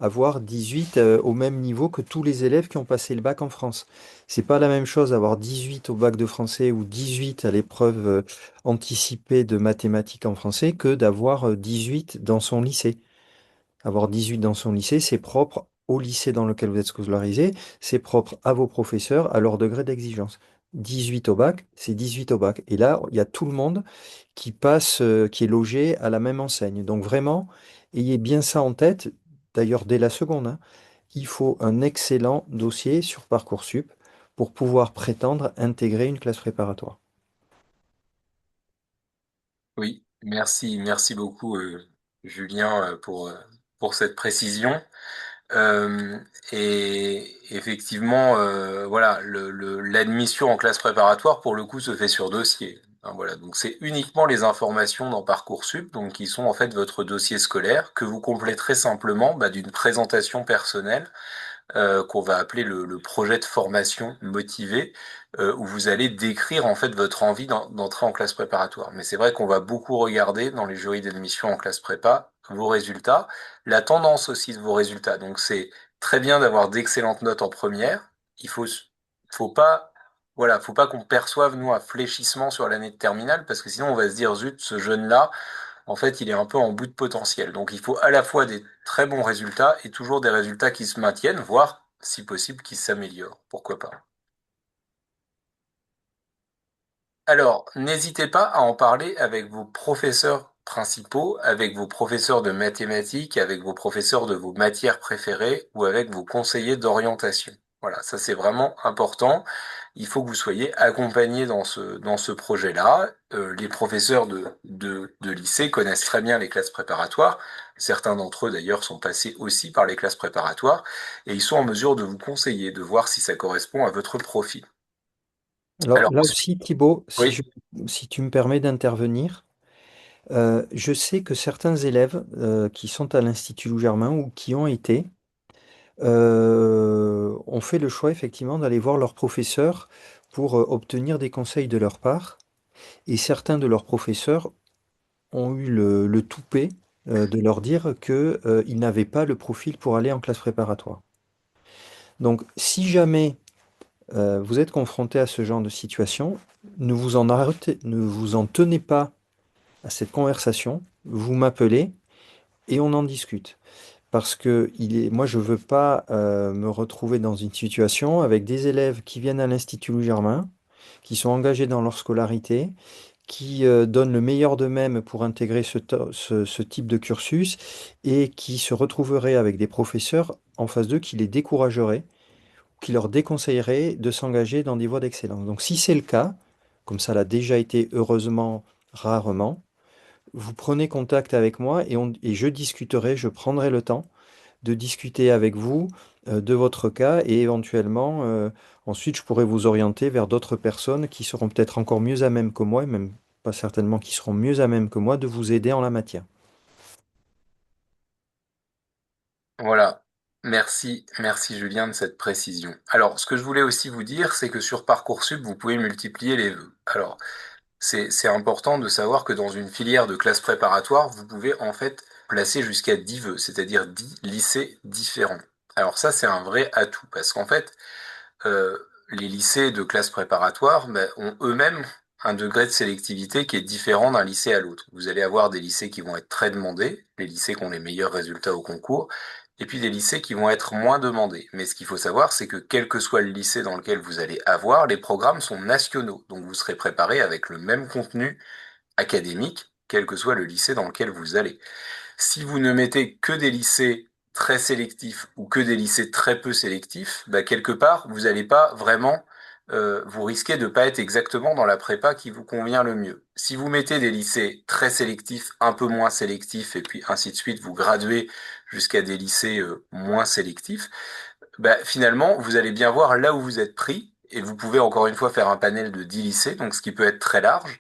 avoir 18 au même niveau que tous les élèves qui ont passé le bac en France. C'est pas la même chose avoir 18 au bac de français ou 18 à l'épreuve anticipée de mathématiques en français que d'avoir 18 dans son lycée. Avoir 18 dans son lycée, c'est propre au lycée dans lequel vous êtes scolarisé, c'est propre à vos professeurs, à leur degré d'exigence. 18 au bac, c'est 18 au bac. Et là, il y a tout le monde qui passe, qui est logé à la même enseigne. Donc vraiment, ayez bien ça en tête, d'ailleurs dès la seconde, hein. Il faut un excellent dossier sur Parcoursup pour pouvoir prétendre intégrer une classe préparatoire. Oui, merci beaucoup Julien pour cette précision. Euh, et effectivement, voilà, l'admission en classe préparatoire, pour le coup, se fait sur dossier. Hein, voilà, donc c'est uniquement les informations dans Parcoursup, donc qui sont en fait votre dossier scolaire, que vous compléterez simplement d'une présentation personnelle qu'on va appeler le projet de formation motivé, où vous allez décrire en fait votre envie d'entrer en classe préparatoire. Mais c'est vrai qu'on va beaucoup regarder dans les jurys d'admission en classe prépa vos résultats, la tendance aussi de vos résultats. Donc c'est très bien d'avoir d'excellentes notes en première. Faut pas, voilà, faut pas qu'on perçoive nous un fléchissement sur l'année de terminale, parce que sinon on va se dire zut, ce jeune-là en fait, il est un peu en bout de potentiel. Donc, il faut à la fois des très bons résultats et toujours des résultats qui se maintiennent, voire, si possible, qui s'améliorent. Pourquoi pas? Alors, n'hésitez pas à en parler avec vos professeurs principaux, avec vos professeurs de mathématiques, avec vos professeurs de vos matières préférées ou avec vos conseillers d'orientation. Voilà, ça c'est vraiment important. Il faut que vous soyez accompagné dans ce projet-là. Les professeurs de lycée connaissent très bien les classes préparatoires. Certains d'entre eux d'ailleurs sont passés aussi par les classes préparatoires et ils sont en mesure de vous conseiller, de voir si ça correspond à votre profil. Alors Alors là ensuite, aussi, Thibaut, oui. si tu me permets d'intervenir, je sais que certains élèves qui sont à l'Institut Loup Germain ou qui ont été, ont fait le choix effectivement d'aller voir leurs professeurs pour obtenir des conseils de leur part. Et certains de leurs professeurs ont eu le toupet de leur dire que, ils n'avaient pas le profil pour aller en classe préparatoire. Donc, si jamais vous êtes confronté à ce genre de situation, ne vous en tenez pas à cette conversation, vous m'appelez et on en discute. Parce que moi, je ne veux pas me retrouver dans une situation avec des élèves qui viennent à l'Institut Louis Germain, qui sont engagés dans leur scolarité, qui donnent le meilleur d'eux-mêmes pour intégrer ce type de cursus et qui se retrouveraient avec des professeurs en face d'eux qui les décourageraient, qui leur déconseilleraient de s'engager dans des voies d'excellence. Donc si c'est le cas, comme ça l'a déjà été heureusement rarement, vous prenez contact avec moi et je discuterai, je prendrai le temps de discuter avec vous de votre cas et éventuellement, ensuite, je pourrais vous orienter vers d'autres personnes qui seront peut-être encore mieux à même que moi, et même pas certainement qui seront mieux à même que moi de vous aider en la matière. Voilà. Merci Julien de cette précision. Alors, ce que je voulais aussi vous dire, c'est que sur Parcoursup, vous pouvez multiplier les vœux. Alors, c'est important de savoir que dans une filière de classe préparatoire, vous pouvez en fait placer jusqu'à 10 vœux, c'est-à-dire 10 lycées différents. Alors ça, c'est un vrai atout, parce qu'en fait, euh, les lycées de classe préparatoire ben, ont eux-mêmes un degré de sélectivité qui est différent d'un lycée à l'autre. Vous allez avoir des lycées qui vont être très demandés, les lycées qui ont les meilleurs résultats au concours, et puis des lycées qui vont être moins demandés. Mais ce qu'il faut savoir, c'est que quel que soit le lycée dans lequel vous allez avoir, les programmes sont nationaux. Donc vous serez préparé avec le même contenu académique, quel que soit le lycée dans lequel vous allez. Si vous ne mettez que des lycées très sélectifs ou que des lycées très peu sélectifs, bah quelque part, vous n'allez pas vraiment, vous risquez de pas être exactement dans la prépa qui vous convient le mieux. Si vous mettez des lycées très sélectifs, un peu moins sélectifs, et puis ainsi de suite, vous graduez jusqu'à des lycées moins sélectifs, bah, finalement, vous allez bien voir là où vous êtes pris, et vous pouvez encore une fois faire un panel de 10 lycées, donc ce qui peut être très large,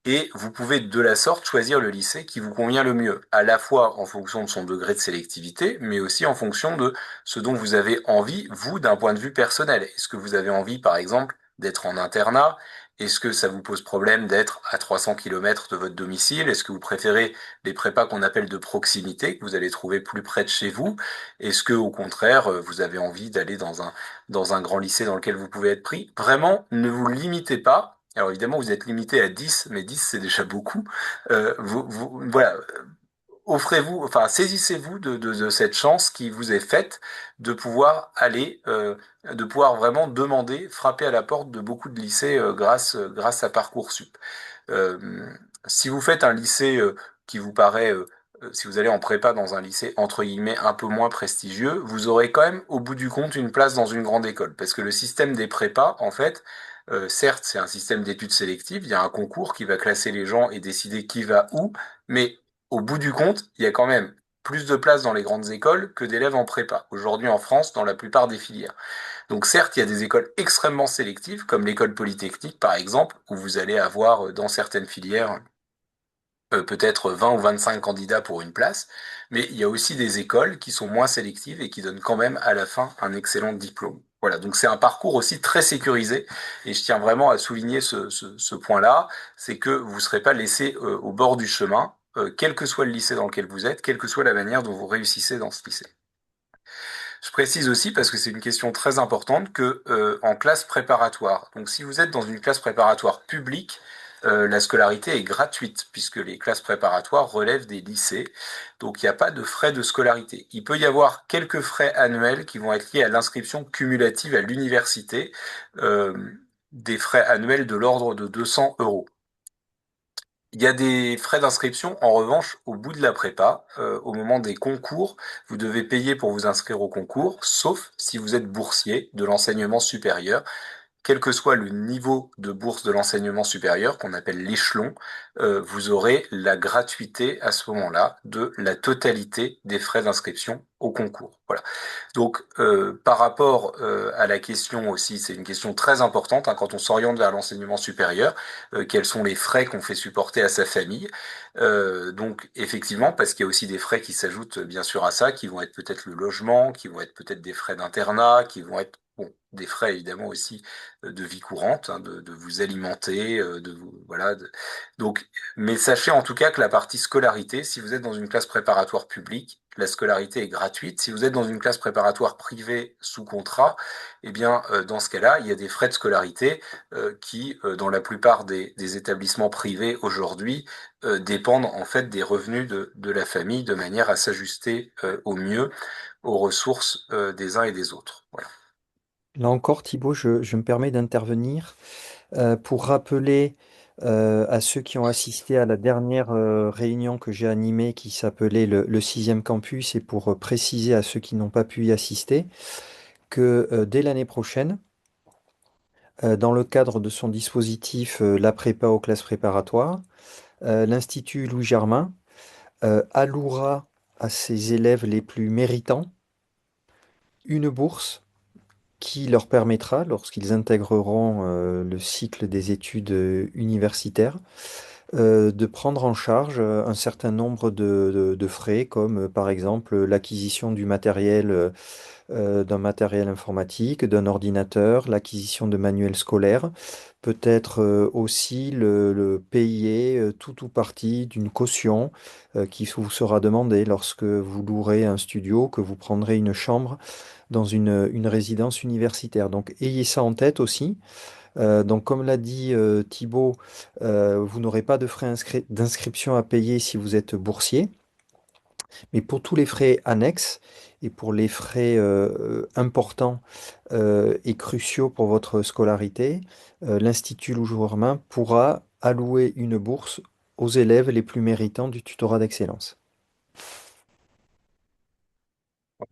et vous pouvez de la sorte choisir le lycée qui vous convient le mieux, à la fois en fonction de son degré de sélectivité, mais aussi en fonction de ce dont vous avez envie, vous, d'un point de vue personnel. Est-ce que vous avez envie, par exemple, d'être en internat? Est-ce que ça vous pose problème d'être à 300 kilomètres de votre domicile? Est-ce que vous préférez les prépas qu'on appelle de proximité, que vous allez trouver plus près de chez vous? Est-ce que, au contraire, vous avez envie d'aller dans un grand lycée dans lequel vous pouvez être pris? Vraiment, ne vous limitez pas. Alors évidemment, vous êtes limité à 10, mais 10 c'est déjà beaucoup. Voilà, offrez-vous, enfin, saisissez-vous de cette chance qui vous est faite de pouvoir aller, de pouvoir vraiment demander, frapper à la porte de beaucoup de lycées grâce à Parcoursup. Euh, si vous faites un lycée qui vous paraît, si vous allez en prépa dans un lycée entre guillemets un peu moins prestigieux, vous aurez quand même au bout du compte une place dans une grande école. Parce que le système des prépas, en fait, certes, c'est un système d'études sélectives, il y a un concours qui va classer les gens et décider qui va où, mais au bout du compte, il y a quand même plus de places dans les grandes écoles que d'élèves en prépa. Aujourd'hui en France, dans la plupart des filières. Donc certes, il y a des écoles extrêmement sélectives, comme l'école polytechnique par exemple, où vous allez avoir dans certaines filières peut-être 20 ou 25 candidats pour une place, mais il y a aussi des écoles qui sont moins sélectives et qui donnent quand même à la fin un excellent diplôme. Voilà, donc c'est un parcours aussi très sécurisé et je tiens vraiment à souligner ce point-là, c'est que vous ne serez pas laissé au bord du chemin, quel que soit le lycée dans lequel vous êtes, quelle que soit la manière dont vous réussissez dans ce lycée. Je précise aussi, parce que c'est une question très importante, que en classe préparatoire, donc si vous êtes dans une classe préparatoire publique, la scolarité est gratuite, puisque les classes préparatoires relèvent des lycées, donc il n'y a pas de frais de scolarité. Il peut y avoir quelques frais annuels qui vont être liés à l'inscription cumulative à l'université, euh, des frais annuels de l'ordre de 200 euros. Il y a des frais d'inscription, en revanche, au bout de la prépa, au moment des concours, vous devez payer pour vous inscrire au concours, sauf si vous êtes boursier de l'enseignement supérieur. Quel que soit le niveau de bourse de l'enseignement supérieur, qu'on appelle l'échelon, vous aurez la gratuité à ce moment-là de la totalité des frais d'inscription au concours. Voilà. Donc, par rapport à la question aussi, c'est une question très importante hein, quand on s'oriente vers l'enseignement supérieur, quels sont les frais qu'on fait supporter à sa famille? Donc, effectivement, parce qu'il y a aussi des frais qui s'ajoutent bien sûr à ça, qui vont être peut-être le logement, qui vont être peut-être des frais d'internat, qui vont être bon, des frais évidemment aussi de vie courante, hein, de vous alimenter, de vous voilà. Donc, mais sachez en tout cas que la partie scolarité, si vous êtes dans une classe préparatoire publique, la scolarité est gratuite. Si vous êtes dans une classe préparatoire privée sous contrat, eh bien, dans ce cas-là, il y a des frais de scolarité qui, dans la plupart des établissements privés aujourd'hui, dépendent en fait des revenus de la famille de manière à s'ajuster au mieux aux ressources des uns et des autres. Voilà. Là encore, Thibaut, je me permets d'intervenir pour rappeler à ceux qui ont assisté à la dernière réunion que j'ai animée qui s'appelait le sixième campus et pour préciser à ceux qui n'ont pas pu y assister que dès l'année prochaine, dans le cadre de son dispositif La prépa aux classes préparatoires, l'Institut Louis Germain allouera à ses élèves les plus méritants une bourse qui leur permettra, lorsqu'ils intégreront le cycle des études universitaires, de prendre en charge un certain nombre de frais, comme par exemple l'acquisition du matériel, d'un matériel informatique, d'un ordinateur, l'acquisition de manuels scolaires, peut-être aussi le payer tout ou partie d'une caution qui vous sera demandée lorsque vous louerez un studio, que vous prendrez une chambre dans une résidence universitaire. Donc ayez ça en tête aussi. Donc, comme l'a dit Thibaut, vous n'aurez pas de frais d'inscription à payer si vous êtes boursier, mais pour tous les frais annexes et pour les frais importants et cruciaux pour votre scolarité, l'Institut Louis-Germain pourra allouer une bourse aux élèves les plus méritants du tutorat d'excellence.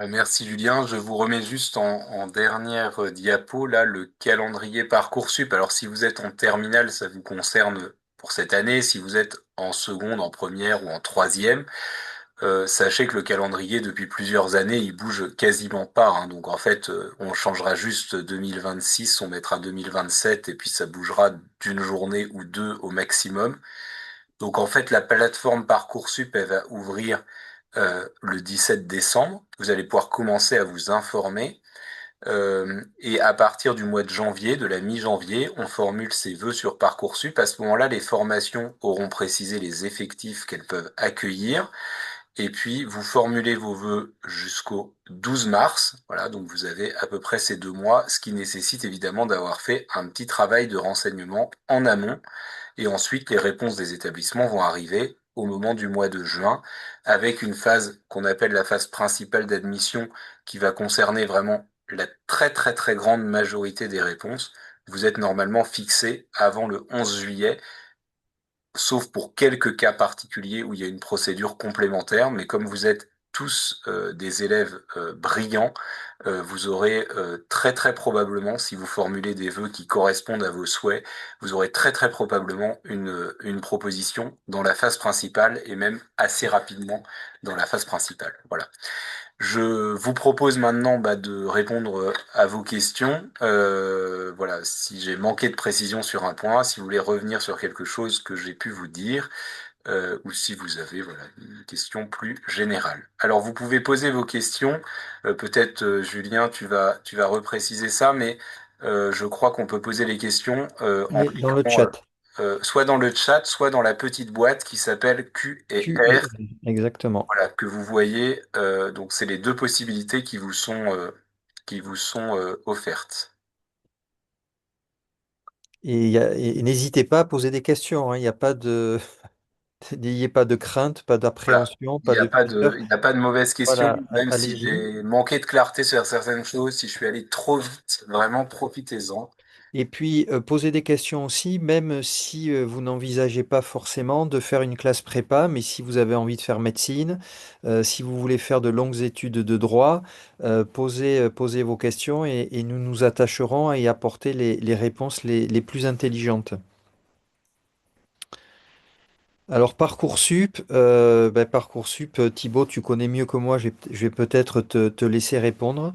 Merci Julien. Je vous remets juste en dernière diapo là le calendrier Parcoursup. Alors si vous êtes en terminale, ça vous concerne pour cette année. Si vous êtes en seconde, en première ou en troisième, sachez que le calendrier depuis plusieurs années, il bouge quasiment pas. Hein. Donc en fait, on changera juste 2026, on mettra 2027 et puis ça bougera d'une journée ou deux au maximum. Donc en fait, la plateforme Parcoursup, elle va ouvrir le 17 décembre. Vous allez pouvoir commencer à vous informer. Et à partir du mois de janvier, de la mi-janvier, on formule ses vœux sur Parcoursup. À ce moment-là, les formations auront précisé les effectifs qu'elles peuvent accueillir. Et puis, vous formulez vos vœux jusqu'au 12 mars. Voilà, donc vous avez à peu près ces 2 mois, ce qui nécessite évidemment d'avoir fait un petit travail de renseignement en amont. Et ensuite, les réponses des établissements vont arriver au moment du mois de juin, avec une phase qu'on appelle la phase principale d'admission, qui va concerner vraiment la très très très grande majorité des réponses. Vous êtes normalement fixé avant le 11 juillet, sauf pour quelques cas particuliers où il y a une procédure complémentaire, mais comme vous êtes tous des élèves brillants, vous aurez très très probablement, si vous formulez des vœux qui correspondent à vos souhaits, vous aurez très très probablement une proposition dans la phase principale et même assez rapidement dans la phase principale. Voilà. Je vous propose maintenant de répondre à vos questions. Voilà, si j'ai manqué de précision sur un point, si vous voulez revenir sur quelque chose que j'ai pu vous dire, ou si vous avez voilà, une question plus générale. Alors vous pouvez poser vos questions. Peut-être Julien, tu vas repréciser ça, mais je crois qu'on peut poser les questions en Oui, dans le cliquant chat. soit dans le chat, soit dans la petite boîte qui s'appelle Q et Q et R. R, exactement. Voilà, que vous voyez, donc c'est les deux possibilités qui vous sont offertes. Et, et n'hésitez pas à poser des questions, hein. Il n'y a pas de, n'ayez pas de crainte, pas Voilà. d'appréhension, pas de peur. Il n'y a pas de mauvaise question, Voilà, même si allez-y. j'ai manqué de clarté sur certaines choses, si je suis allé trop vite, vraiment profitez-en. Et puis, posez des questions aussi, même si vous n'envisagez pas forcément de faire une classe prépa, mais si vous avez envie de faire médecine, si vous voulez faire de longues études de droit, posez vos questions et nous nous attacherons à y apporter les réponses les plus intelligentes. Alors Parcoursup, Parcoursup, Thibaut, tu connais mieux que moi, je vais peut-être te laisser répondre.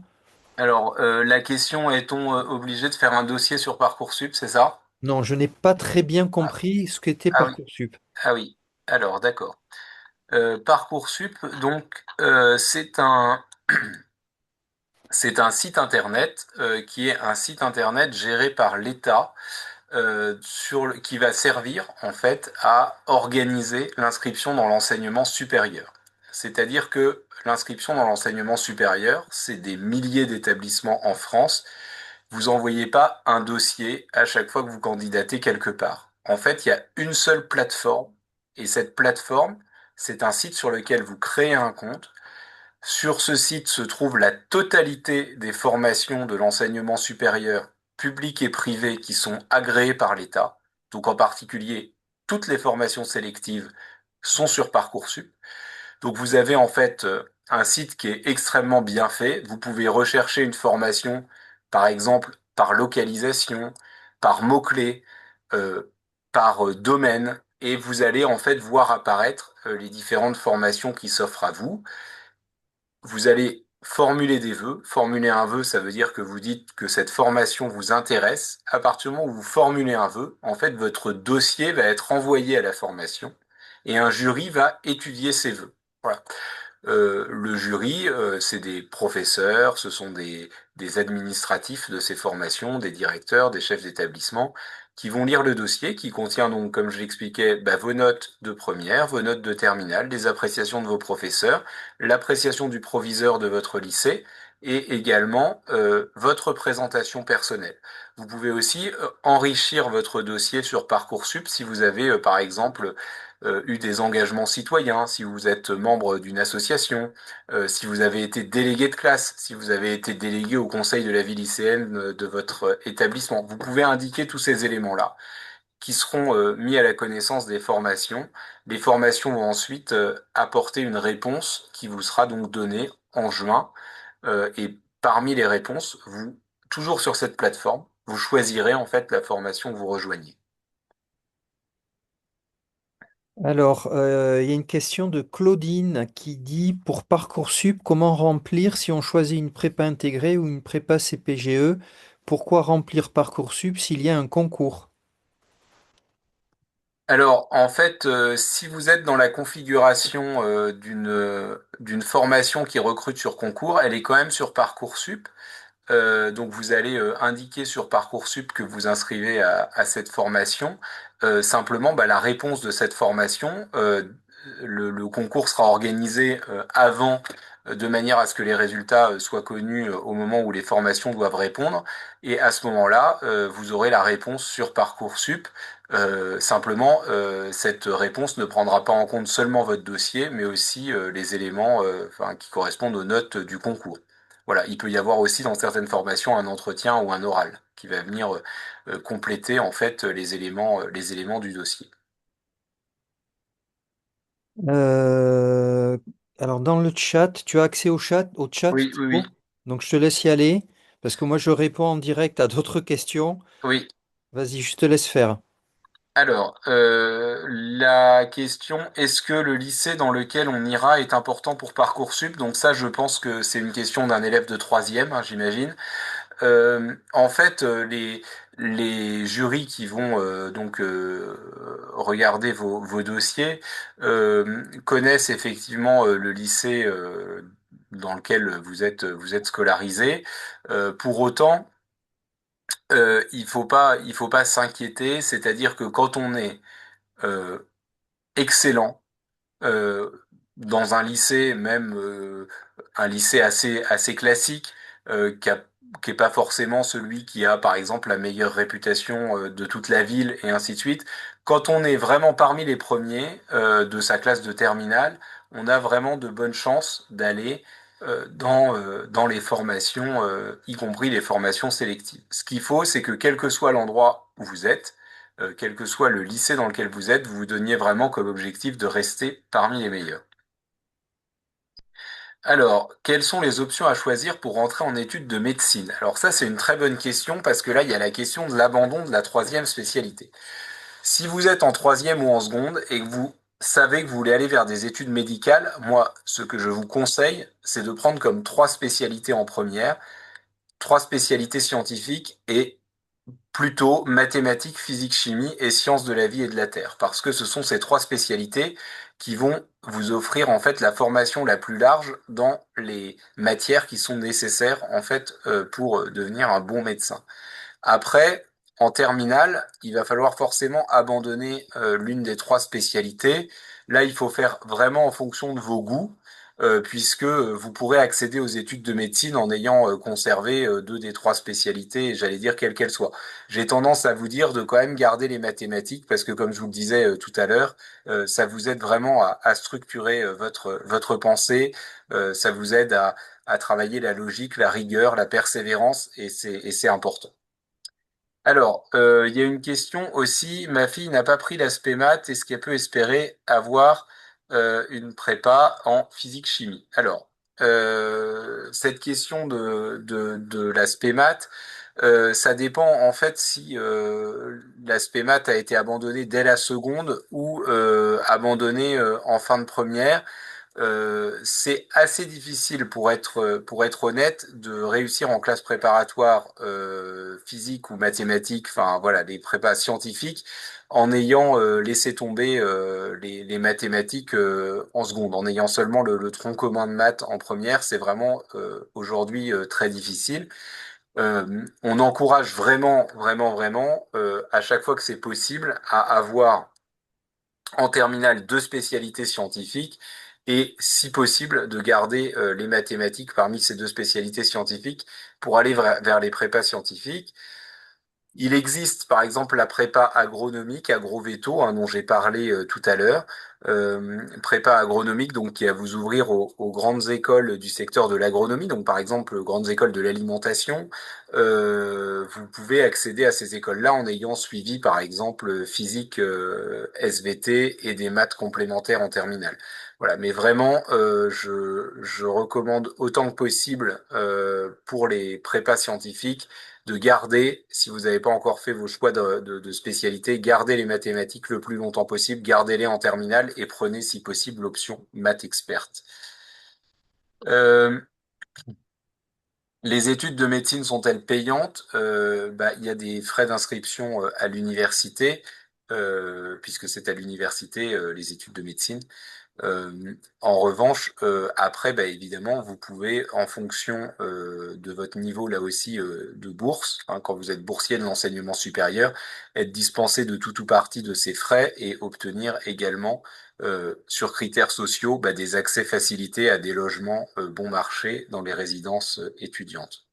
Alors, la question, est-on obligé de faire un dossier sur Parcoursup, c'est ça? Non, je n'ai pas très bien Ah, compris ce qu'était ah oui, Parcoursup. ah oui. Alors, d'accord. Parcoursup, donc, c'est un site internet qui est un site internet géré par l'État qui va servir en fait à organiser l'inscription dans l'enseignement supérieur. C'est-à-dire que l'inscription dans l'enseignement supérieur, c'est des milliers d'établissements en France. Vous envoyez pas un dossier à chaque fois que vous candidatez quelque part. En fait, il y a une seule plateforme et cette plateforme, c'est un site sur lequel vous créez un compte. Sur ce site se trouve la totalité des formations de l'enseignement supérieur public et privé qui sont agréées par l'État. Donc en particulier, toutes les formations sélectives sont sur Parcoursup. Donc vous avez en fait un site qui est extrêmement bien fait. Vous pouvez rechercher une formation, par exemple, par localisation, par mots-clés, euh, par domaine, et vous allez en fait voir apparaître les différentes formations qui s'offrent à vous. Vous allez formuler des vœux. Formuler un vœu, ça veut dire que vous dites que cette formation vous intéresse. À partir du moment où vous formulez un vœu, en fait, votre dossier va être envoyé à la formation et un jury va étudier ces vœux. Voilà. Le jury, c'est des professeurs, ce sont des administratifs de ces formations, des directeurs, des chefs d'établissement, qui vont lire le dossier qui contient donc, comme je l'expliquais, bah, vos notes de première, vos notes de terminale, les appréciations de vos professeurs, l'appréciation du proviseur de votre lycée et également votre présentation personnelle. Vous pouvez aussi enrichir votre dossier sur Parcoursup si vous avez, par exemple, eu des engagements citoyens, si vous êtes membre d'une association, si vous avez été délégué de classe, si vous avez été délégué au conseil de la vie lycéenne de votre établissement. Vous pouvez indiquer tous ces éléments-là qui seront mis à la connaissance des formations. Les formations vont ensuite apporter une réponse qui vous sera donc donnée en juin. Et parmi les réponses, toujours sur cette plateforme, vous choisirez en fait la formation que vous rejoignez. Alors, il y a une question de Claudine qui dit pour Parcoursup, comment remplir si on choisit une prépa intégrée ou une prépa CPGE? Pourquoi remplir Parcoursup s'il y a un concours? Alors, en fait, si vous êtes dans la configuration d'une formation qui recrute sur concours, elle est quand même sur Parcoursup. Donc, vous allez indiquer sur Parcoursup que vous inscrivez à cette formation. Simplement, bah, la réponse de cette formation, le concours sera organisé avant, de manière à ce que les résultats soient connus au moment où les formations doivent répondre. Et à ce moment-là, vous aurez la réponse sur Parcoursup. Simplement, cette réponse ne prendra pas en compte seulement votre dossier, mais aussi les éléments enfin, qui correspondent aux notes du concours. Voilà, il peut y avoir aussi dans certaines formations un entretien ou un oral qui va venir compléter en fait les éléments du dossier. Euh, alors, dans le chat, tu as accès au chat, Oui, oui, oui, Thibaut? Donc, je te laisse y aller parce que moi, je réponds en direct à d'autres questions. oui. Vas-y, je te laisse faire. Alors, la question, est-ce que le lycée dans lequel on ira est important pour Parcoursup? Donc ça, je pense que c'est une question d'un élève de troisième, hein, j'imagine. En fait, les jurys qui vont regarder vos dossiers connaissent effectivement le lycée dans lequel vous êtes scolarisé. Pour autant, il faut pas s'inquiéter, c'est-à-dire que quand on est euh, excellent euh, dans un lycée, même un lycée assez classique, qui est pas forcément celui qui a, par exemple, la meilleure réputation de toute la ville et ainsi de suite. Quand on est vraiment parmi les premiers de sa classe de terminale, on a vraiment de bonnes chances d'aller dans les formations, y compris les formations sélectives. Ce qu'il faut, c'est que quel que soit l'endroit où vous êtes, quel que soit le lycée dans lequel vous êtes, vous vous donniez vraiment comme objectif de rester parmi les meilleurs. Alors, quelles sont les options à choisir pour rentrer en études de médecine? Alors ça, c'est une très bonne question parce que là, il y a la question de l'abandon de la troisième spécialité. Si vous êtes en troisième ou en seconde et que vous savez que vous voulez aller vers des études médicales, moi, ce que je vous conseille, c'est de prendre comme trois spécialités en première, trois spécialités scientifiques et plutôt mathématiques, physique, chimie et sciences de la vie et de la Terre, parce que ce sont ces trois spécialités qui vont vous offrir en fait la formation la plus large dans les matières qui sont nécessaires en fait pour devenir un bon médecin. Après, en terminale, il va falloir forcément abandonner l'une des trois spécialités. Là, il faut faire vraiment en fonction de vos goûts, puisque vous pourrez accéder aux études de médecine en ayant conservé deux des trois spécialités, j'allais dire quelles qu'elles soient. J'ai tendance à vous dire de quand même garder les mathématiques, parce que comme je vous le disais tout à l'heure, ça vous aide vraiment à structurer votre pensée, ça vous aide à travailler la logique, la rigueur, la persévérance, et c'est important. Alors, il y a une question aussi. Ma fille n'a pas pris l'aspect maths. Est-ce qu'elle peut espérer avoir une prépa en physique-chimie? Alors, cette question de l'aspect maths, ça dépend en fait si l'aspect maths a été abandonné dès la seconde ou abandonné en fin de première. C'est assez difficile pour être honnête de réussir en classe préparatoire physique ou mathématique, enfin voilà, les prépas scientifiques, en ayant laissé tomber les mathématiques en seconde, en ayant seulement le tronc commun de maths en première, c'est vraiment aujourd'hui très difficile. On encourage vraiment, vraiment, vraiment, à chaque fois que c'est possible, à avoir en terminale deux spécialités scientifiques et, si possible, de garder les mathématiques parmi ces deux spécialités scientifiques pour aller vers les prépas scientifiques. Il existe par exemple la prépa agronomique, agrovéto, hein, dont j'ai parlé tout à l'heure, prépa agronomique donc qui va vous ouvrir aux grandes écoles du secteur de l'agronomie, donc par exemple grandes écoles de l'alimentation. Vous pouvez accéder à ces écoles-là en ayant suivi par exemple physique, SVT et des maths complémentaires en terminale. Voilà, mais vraiment, je recommande autant que possible pour les prépas scientifiques de garder, si vous n'avez pas encore fait vos choix de spécialité, gardez les mathématiques le plus longtemps possible, gardez-les en terminale et prenez si possible l'option maths experte. Euh, les études de médecine sont-elles payantes? Bah, il y a des frais d'inscription à l'université, puisque c'est à l'université les études de médecine. En revanche, après, bah, évidemment, vous pouvez, en fonction de votre niveau, là aussi, de bourse, hein, quand vous êtes boursier de l'enseignement supérieur, être dispensé de tout ou partie de ces frais et obtenir également, sur critères sociaux, bah, des accès facilités à des logements bon marché dans les résidences étudiantes.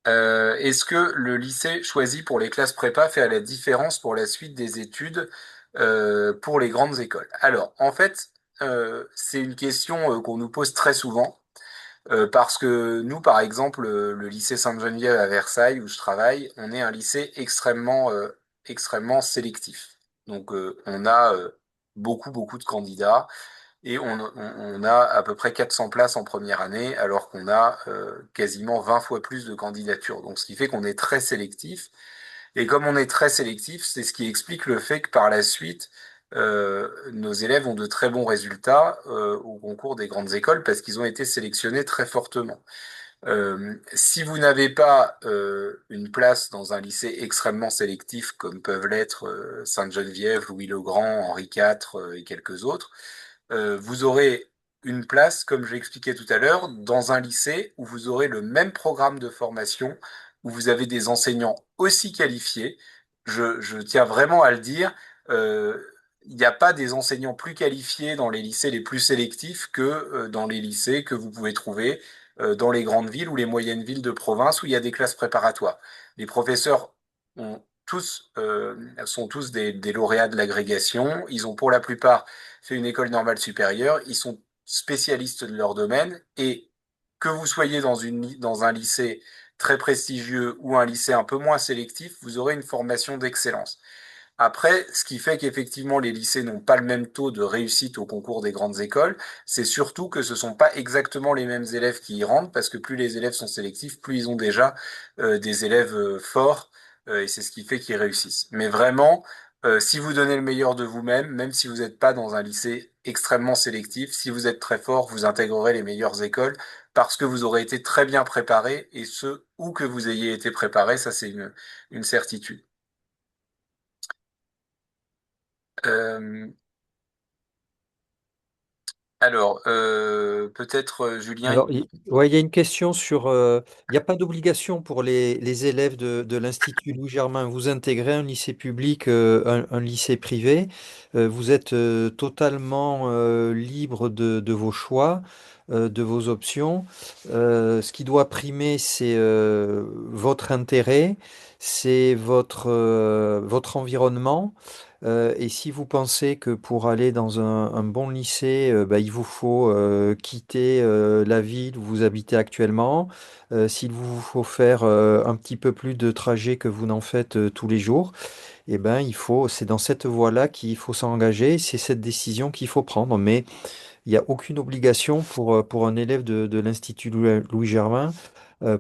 Est-ce que le lycée choisi pour les classes prépa fait la différence pour la suite des études pour les grandes écoles? Alors, en fait, c'est une question qu'on nous pose très souvent parce que nous, par exemple, le lycée Sainte-Geneviève à Versailles, où je travaille, on est un lycée extrêmement sélectif. Donc, on a beaucoup, beaucoup de candidats. Et on a à peu près 400 places en première année, alors qu'on a quasiment 20 fois plus de candidatures. Donc, ce qui fait qu'on est très sélectif. Et comme on est très sélectif, c'est ce qui explique le fait que par la suite, nos élèves ont de très bons résultats au concours des grandes écoles parce qu'ils ont été sélectionnés très fortement. Si vous n'avez pas une place dans un lycée extrêmement sélectif, comme peuvent l'être Sainte-Geneviève, Louis-le-Grand, Henri IV et quelques autres, vous aurez une place, comme j'ai expliqué tout à l'heure, dans un lycée où vous aurez le même programme de formation, où vous avez des enseignants aussi qualifiés. Je tiens vraiment à le dire, euh, il n'y a pas des enseignants plus qualifiés dans les lycées les plus sélectifs que dans les lycées que vous pouvez trouver dans les grandes villes ou les moyennes villes de province où il y a des classes préparatoires. Les professeurs ont sont tous des lauréats de l'agrégation. Ils ont pour la plupart fait une école normale supérieure, ils sont spécialistes de leur domaine et que vous soyez dans un lycée très prestigieux ou un lycée un peu moins sélectif, vous aurez une formation d'excellence. Après, ce qui fait qu'effectivement les lycées n'ont pas le même taux de réussite au concours des grandes écoles, c'est surtout que ce sont pas exactement les mêmes élèves qui y rentrent, parce que plus les élèves sont sélectifs, plus ils ont déjà des élèves forts, et c'est ce qui fait qu'ils réussissent. Mais vraiment, Si vous donnez le meilleur de vous-même, même si vous n'êtes pas dans un lycée extrêmement sélectif, si vous êtes très fort, vous intégrerez les meilleures écoles parce que vous aurez été très bien préparé et ce, où que vous ayez été préparé, ça c'est une certitude. Euh, peut-être Julien, Alors, ouais, il y a une question sur... il n'y a pas d'obligation pour les élèves de l'Institut Louis Germain. Vous intégrez un lycée public, un lycée privé. Vous êtes totalement libre de vos choix, de vos options. Ce qui doit primer, c'est votre intérêt, c'est votre environnement. Et si vous pensez que pour aller dans un bon lycée, bah, il vous faut quitter la ville où vous habitez actuellement, s'il vous faut faire un petit peu plus de trajet que vous n'en faites tous les jours, eh ben, c'est dans cette voie-là qu'il faut s'engager, c'est cette décision qu'il faut prendre. Mais il n'y a aucune obligation pour un élève de l'Institut Louis Germain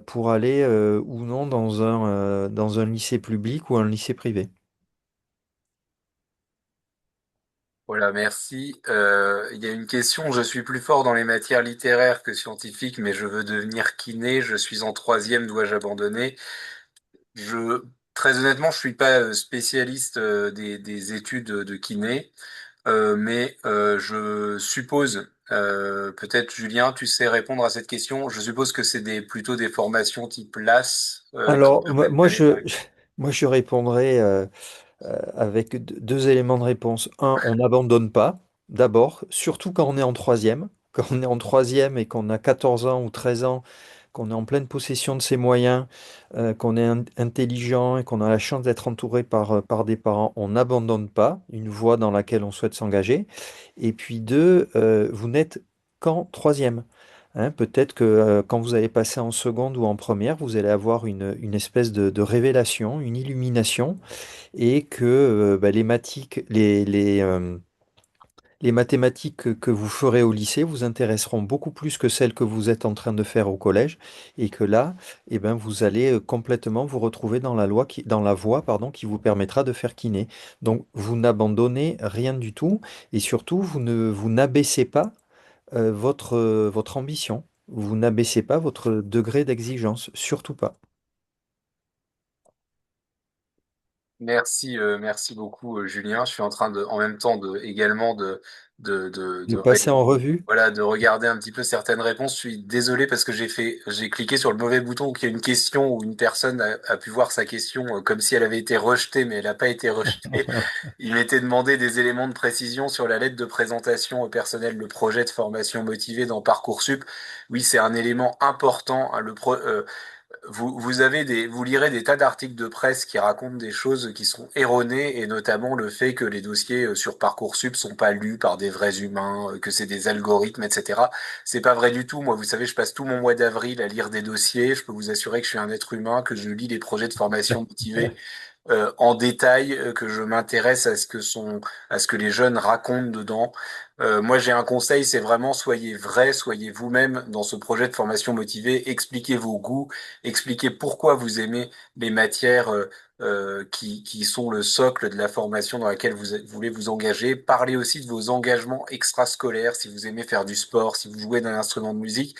pour aller ou non dans un lycée public ou un lycée privé. voilà, merci. Il y a une question. Je suis plus fort dans les matières littéraires que scientifiques, mais je veux devenir kiné. Je suis en troisième, dois-je abandonner? Je, très honnêtement, je suis pas spécialiste des études de kiné, mais je suppose, peut-être Julien, tu sais répondre à cette question. Je suppose que c'est plutôt des formations type LAS qui Alors, permettent d'aller dans les... moi, je répondrai avec deux éléments de réponse. Un, on n'abandonne pas, d'abord, surtout quand on est en troisième. Quand on est en troisième et qu'on a 14 ans ou 13 ans, qu'on est en pleine possession de ses moyens, qu'on est intelligent et qu'on a la chance d'être entouré par des parents, on n'abandonne pas une voie dans laquelle on souhaite s'engager. Et puis deux, vous n'êtes qu'en troisième. Hein, peut-être que quand vous allez passer en seconde ou en première, vous allez avoir une espèce de révélation, une illumination et que bah, les mathématiques que vous ferez au lycée vous intéresseront beaucoup plus que celles que vous êtes en train de faire au collège, et que là, eh ben, vous allez complètement vous retrouver dans la voie, pardon, qui vous permettra de faire kiné. Donc, vous n'abandonnez rien du tout, et surtout, vous n'abaissez pas votre ambition. Vous n'abaissez pas votre degré d'exigence, surtout pas. Merci, merci beaucoup, Julien. Je suis en train en même temps également De passer en revue. voilà, de regarder un petit peu certaines réponses. Je suis désolé parce que j'ai cliqué sur le mauvais bouton, qu'il y a une question où une personne a pu voir sa question comme si elle avait été rejetée, mais elle n'a pas été rejetée. Il m'était demandé des éléments de précision sur la lettre de présentation au personnel, le projet de formation motivé dans Parcoursup. Oui, c'est un élément important, hein, vous lirez des tas d'articles de presse qui racontent des choses qui sont erronées, et notamment le fait que les dossiers sur Parcoursup sont pas lus par des vrais humains, que c'est des algorithmes, etc. C'est pas vrai du tout. Moi, vous savez, je passe tout mon mois d'avril à lire des dossiers. Je peux vous assurer que je suis un être humain, que je lis les projets de formation motivés en détail, que je m'intéresse à ce que les jeunes racontent dedans. Moi, j'ai un conseil, c'est vraiment soyez vrai, soyez vous-même dans ce projet de formation motivée, expliquez vos goûts, expliquez pourquoi vous aimez les matières qui sont le socle de la formation dans laquelle voulez vous engager. Parlez aussi de vos engagements extrascolaires, si vous aimez faire du sport, si vous jouez d'un instrument de musique.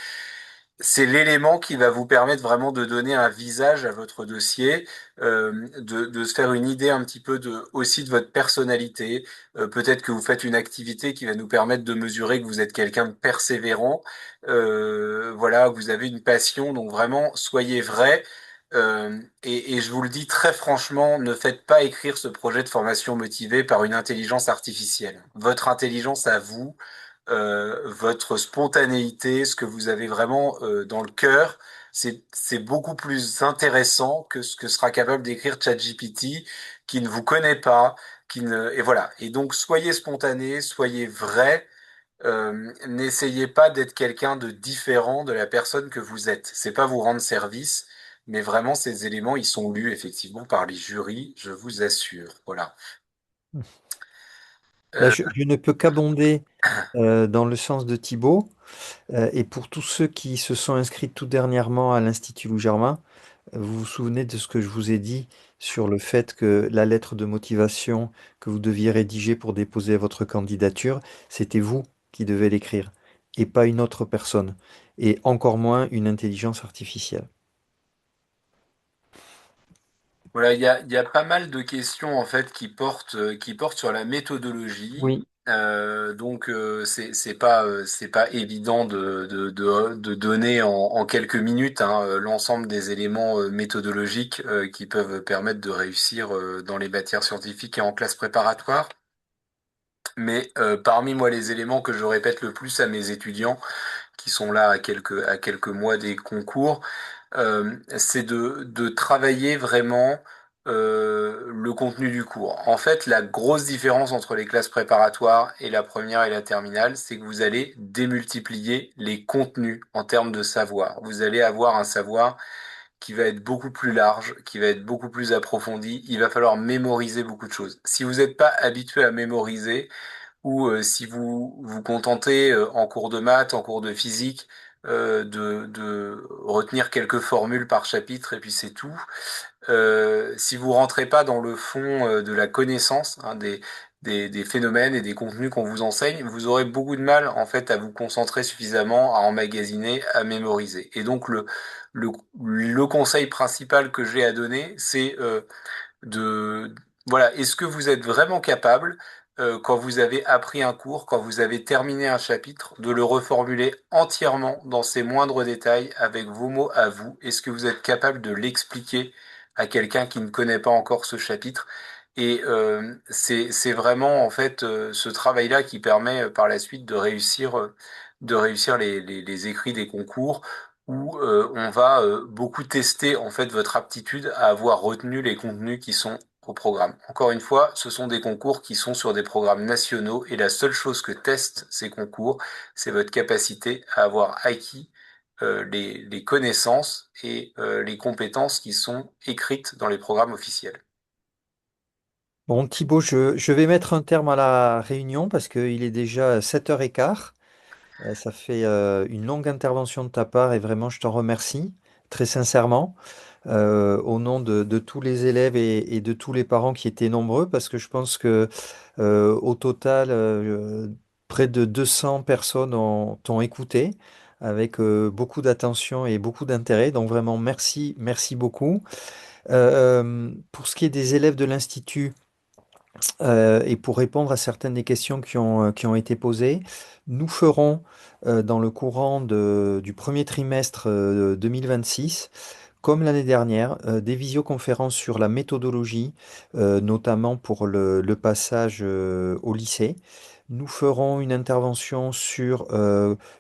C'est l'élément qui va vous permettre vraiment de donner un visage à votre dossier, de se faire une idée un petit peu aussi de votre personnalité. Peut-être que vous faites une activité qui va nous permettre de mesurer que vous êtes quelqu'un de persévérant. Voilà, vous avez une passion, donc vraiment, soyez vrai. Et je vous le dis très franchement, ne faites pas écrire ce projet de formation motivé par une intelligence artificielle. Votre intelligence à vous, votre spontanéité, ce que vous avez vraiment dans le cœur, c'est beaucoup plus intéressant que ce que sera capable d'écrire ChatGPT, qui ne vous connaît pas, et voilà. Et donc soyez spontané, soyez vrai. N'essayez pas d'être quelqu'un de différent de la personne que vous êtes. C'est pas vous rendre service, mais vraiment ces éléments, ils sont lus effectivement par les jurys, je vous assure. Voilà. Bah, Euh, je ne peux qu'abonder dans le sens de Thibaut. Et pour tous ceux qui se sont inscrits tout dernièrement à l'Institut Louis Germain, Vous vous souvenez de ce que je vous ai dit sur le fait que la lettre de motivation que vous deviez rédiger pour déposer votre candidature, c'était vous qui devez l'écrire et pas une autre personne, et encore moins une intelligence artificielle. Voilà, il y a pas mal de questions en fait qui portent sur la méthodologie. Oui. C'est pas évident de donner en quelques minutes hein, l'ensemble des éléments méthodologiques qui peuvent permettre de réussir dans les matières scientifiques et en classe préparatoire. Mais parmi moi les éléments que je répète le plus à mes étudiants qui sont là à quelques mois des concours, c'est de travailler vraiment le contenu du cours. En fait, la grosse différence entre les classes préparatoires et la première et la terminale, c'est que vous allez démultiplier les contenus en termes de savoir. Vous allez avoir un savoir qui va être beaucoup plus large, qui va être beaucoup plus approfondi. Il va falloir mémoriser beaucoup de choses. Si vous n'êtes pas habitué à mémoriser, ou si vous vous contentez en cours de maths, en cours de physique, de retenir quelques formules par chapitre et puis c'est tout. Si vous rentrez pas dans le fond de la connaissance hein, des phénomènes et des contenus qu'on vous enseigne, vous aurez beaucoup de mal en fait à vous concentrer suffisamment, à emmagasiner, à mémoriser. Et donc le, le conseil principal que j'ai à donner, c'est de voilà, est-ce que vous êtes vraiment capable, quand vous avez appris un cours, quand vous avez terminé un chapitre, de le reformuler entièrement dans ses moindres détails avec vos mots à vous? Est-ce que vous êtes capable de l'expliquer à quelqu'un qui ne connaît pas encore ce chapitre? Et c'est vraiment en fait ce travail-là qui permet par la suite de réussir les écrits des concours où on va beaucoup tester en fait votre aptitude à avoir retenu les contenus qui sont au programme. Encore une fois, ce sont des concours qui sont sur des programmes nationaux et la seule chose que testent ces concours, c'est votre capacité à avoir acquis les connaissances et les compétences qui sont écrites dans les programmes officiels. Bon, Thibaut, je vais mettre un terme à la réunion parce qu'il est déjà 7h15. Ça fait une longue intervention de ta part et vraiment, je t'en remercie très sincèrement. Au nom de tous les élèves et de tous les parents qui étaient nombreux, parce que je pense que au total, près de 200 personnes t'ont écouté avec beaucoup d'attention et beaucoup d'intérêt. Donc vraiment, merci, merci beaucoup. Pour ce qui est des élèves de l'Institut, et pour répondre à certaines des questions qui ont été posées, nous ferons dans le courant du premier trimestre 2026 comme l'année dernière, des visioconférences sur la méthodologie, notamment pour le passage au lycée. Nous ferons une intervention sur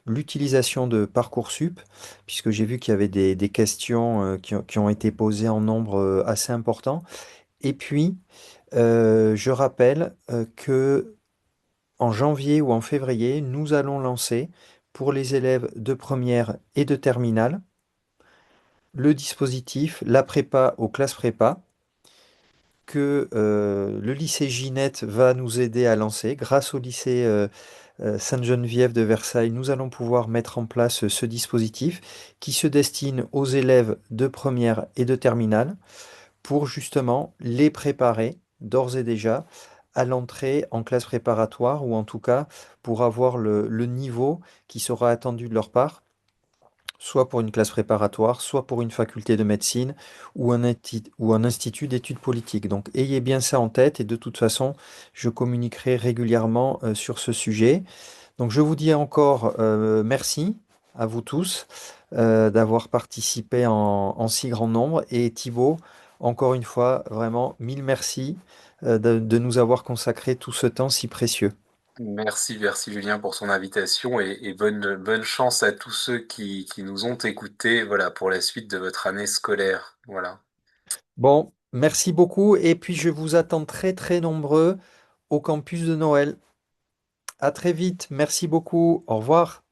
l'utilisation de Parcoursup, puisque j'ai vu qu'il y avait des questions qui ont été posées en nombre assez important. Et puis, je rappelle que en janvier ou en février, nous allons lancer pour les élèves de première et de terminale le dispositif, la prépa aux classes prépa, que le lycée Ginette va nous aider à lancer. Grâce au lycée Sainte-Geneviève de Versailles, nous allons pouvoir mettre en place ce dispositif qui se destine aux élèves de première et de terminale pour justement les préparer d'ores et déjà à l'entrée en classe préparatoire ou en tout cas pour avoir le niveau qui sera attendu de leur part soit pour une classe préparatoire, soit pour une faculté de médecine ou un institut d'études politiques. Donc ayez bien ça en tête et de toute façon, je communiquerai régulièrement sur ce sujet. Donc je vous dis encore merci à vous tous d'avoir participé en si grand nombre et Thibaut, encore une fois, vraiment mille merci de nous avoir consacré tout ce temps si précieux. Merci Julien pour son invitation et bonne chance à tous ceux qui nous ont écoutés, voilà, pour la suite de votre année scolaire. Voilà. Bon, merci beaucoup et puis je vous attends très très nombreux au campus de Noël. À très vite, merci beaucoup, au revoir.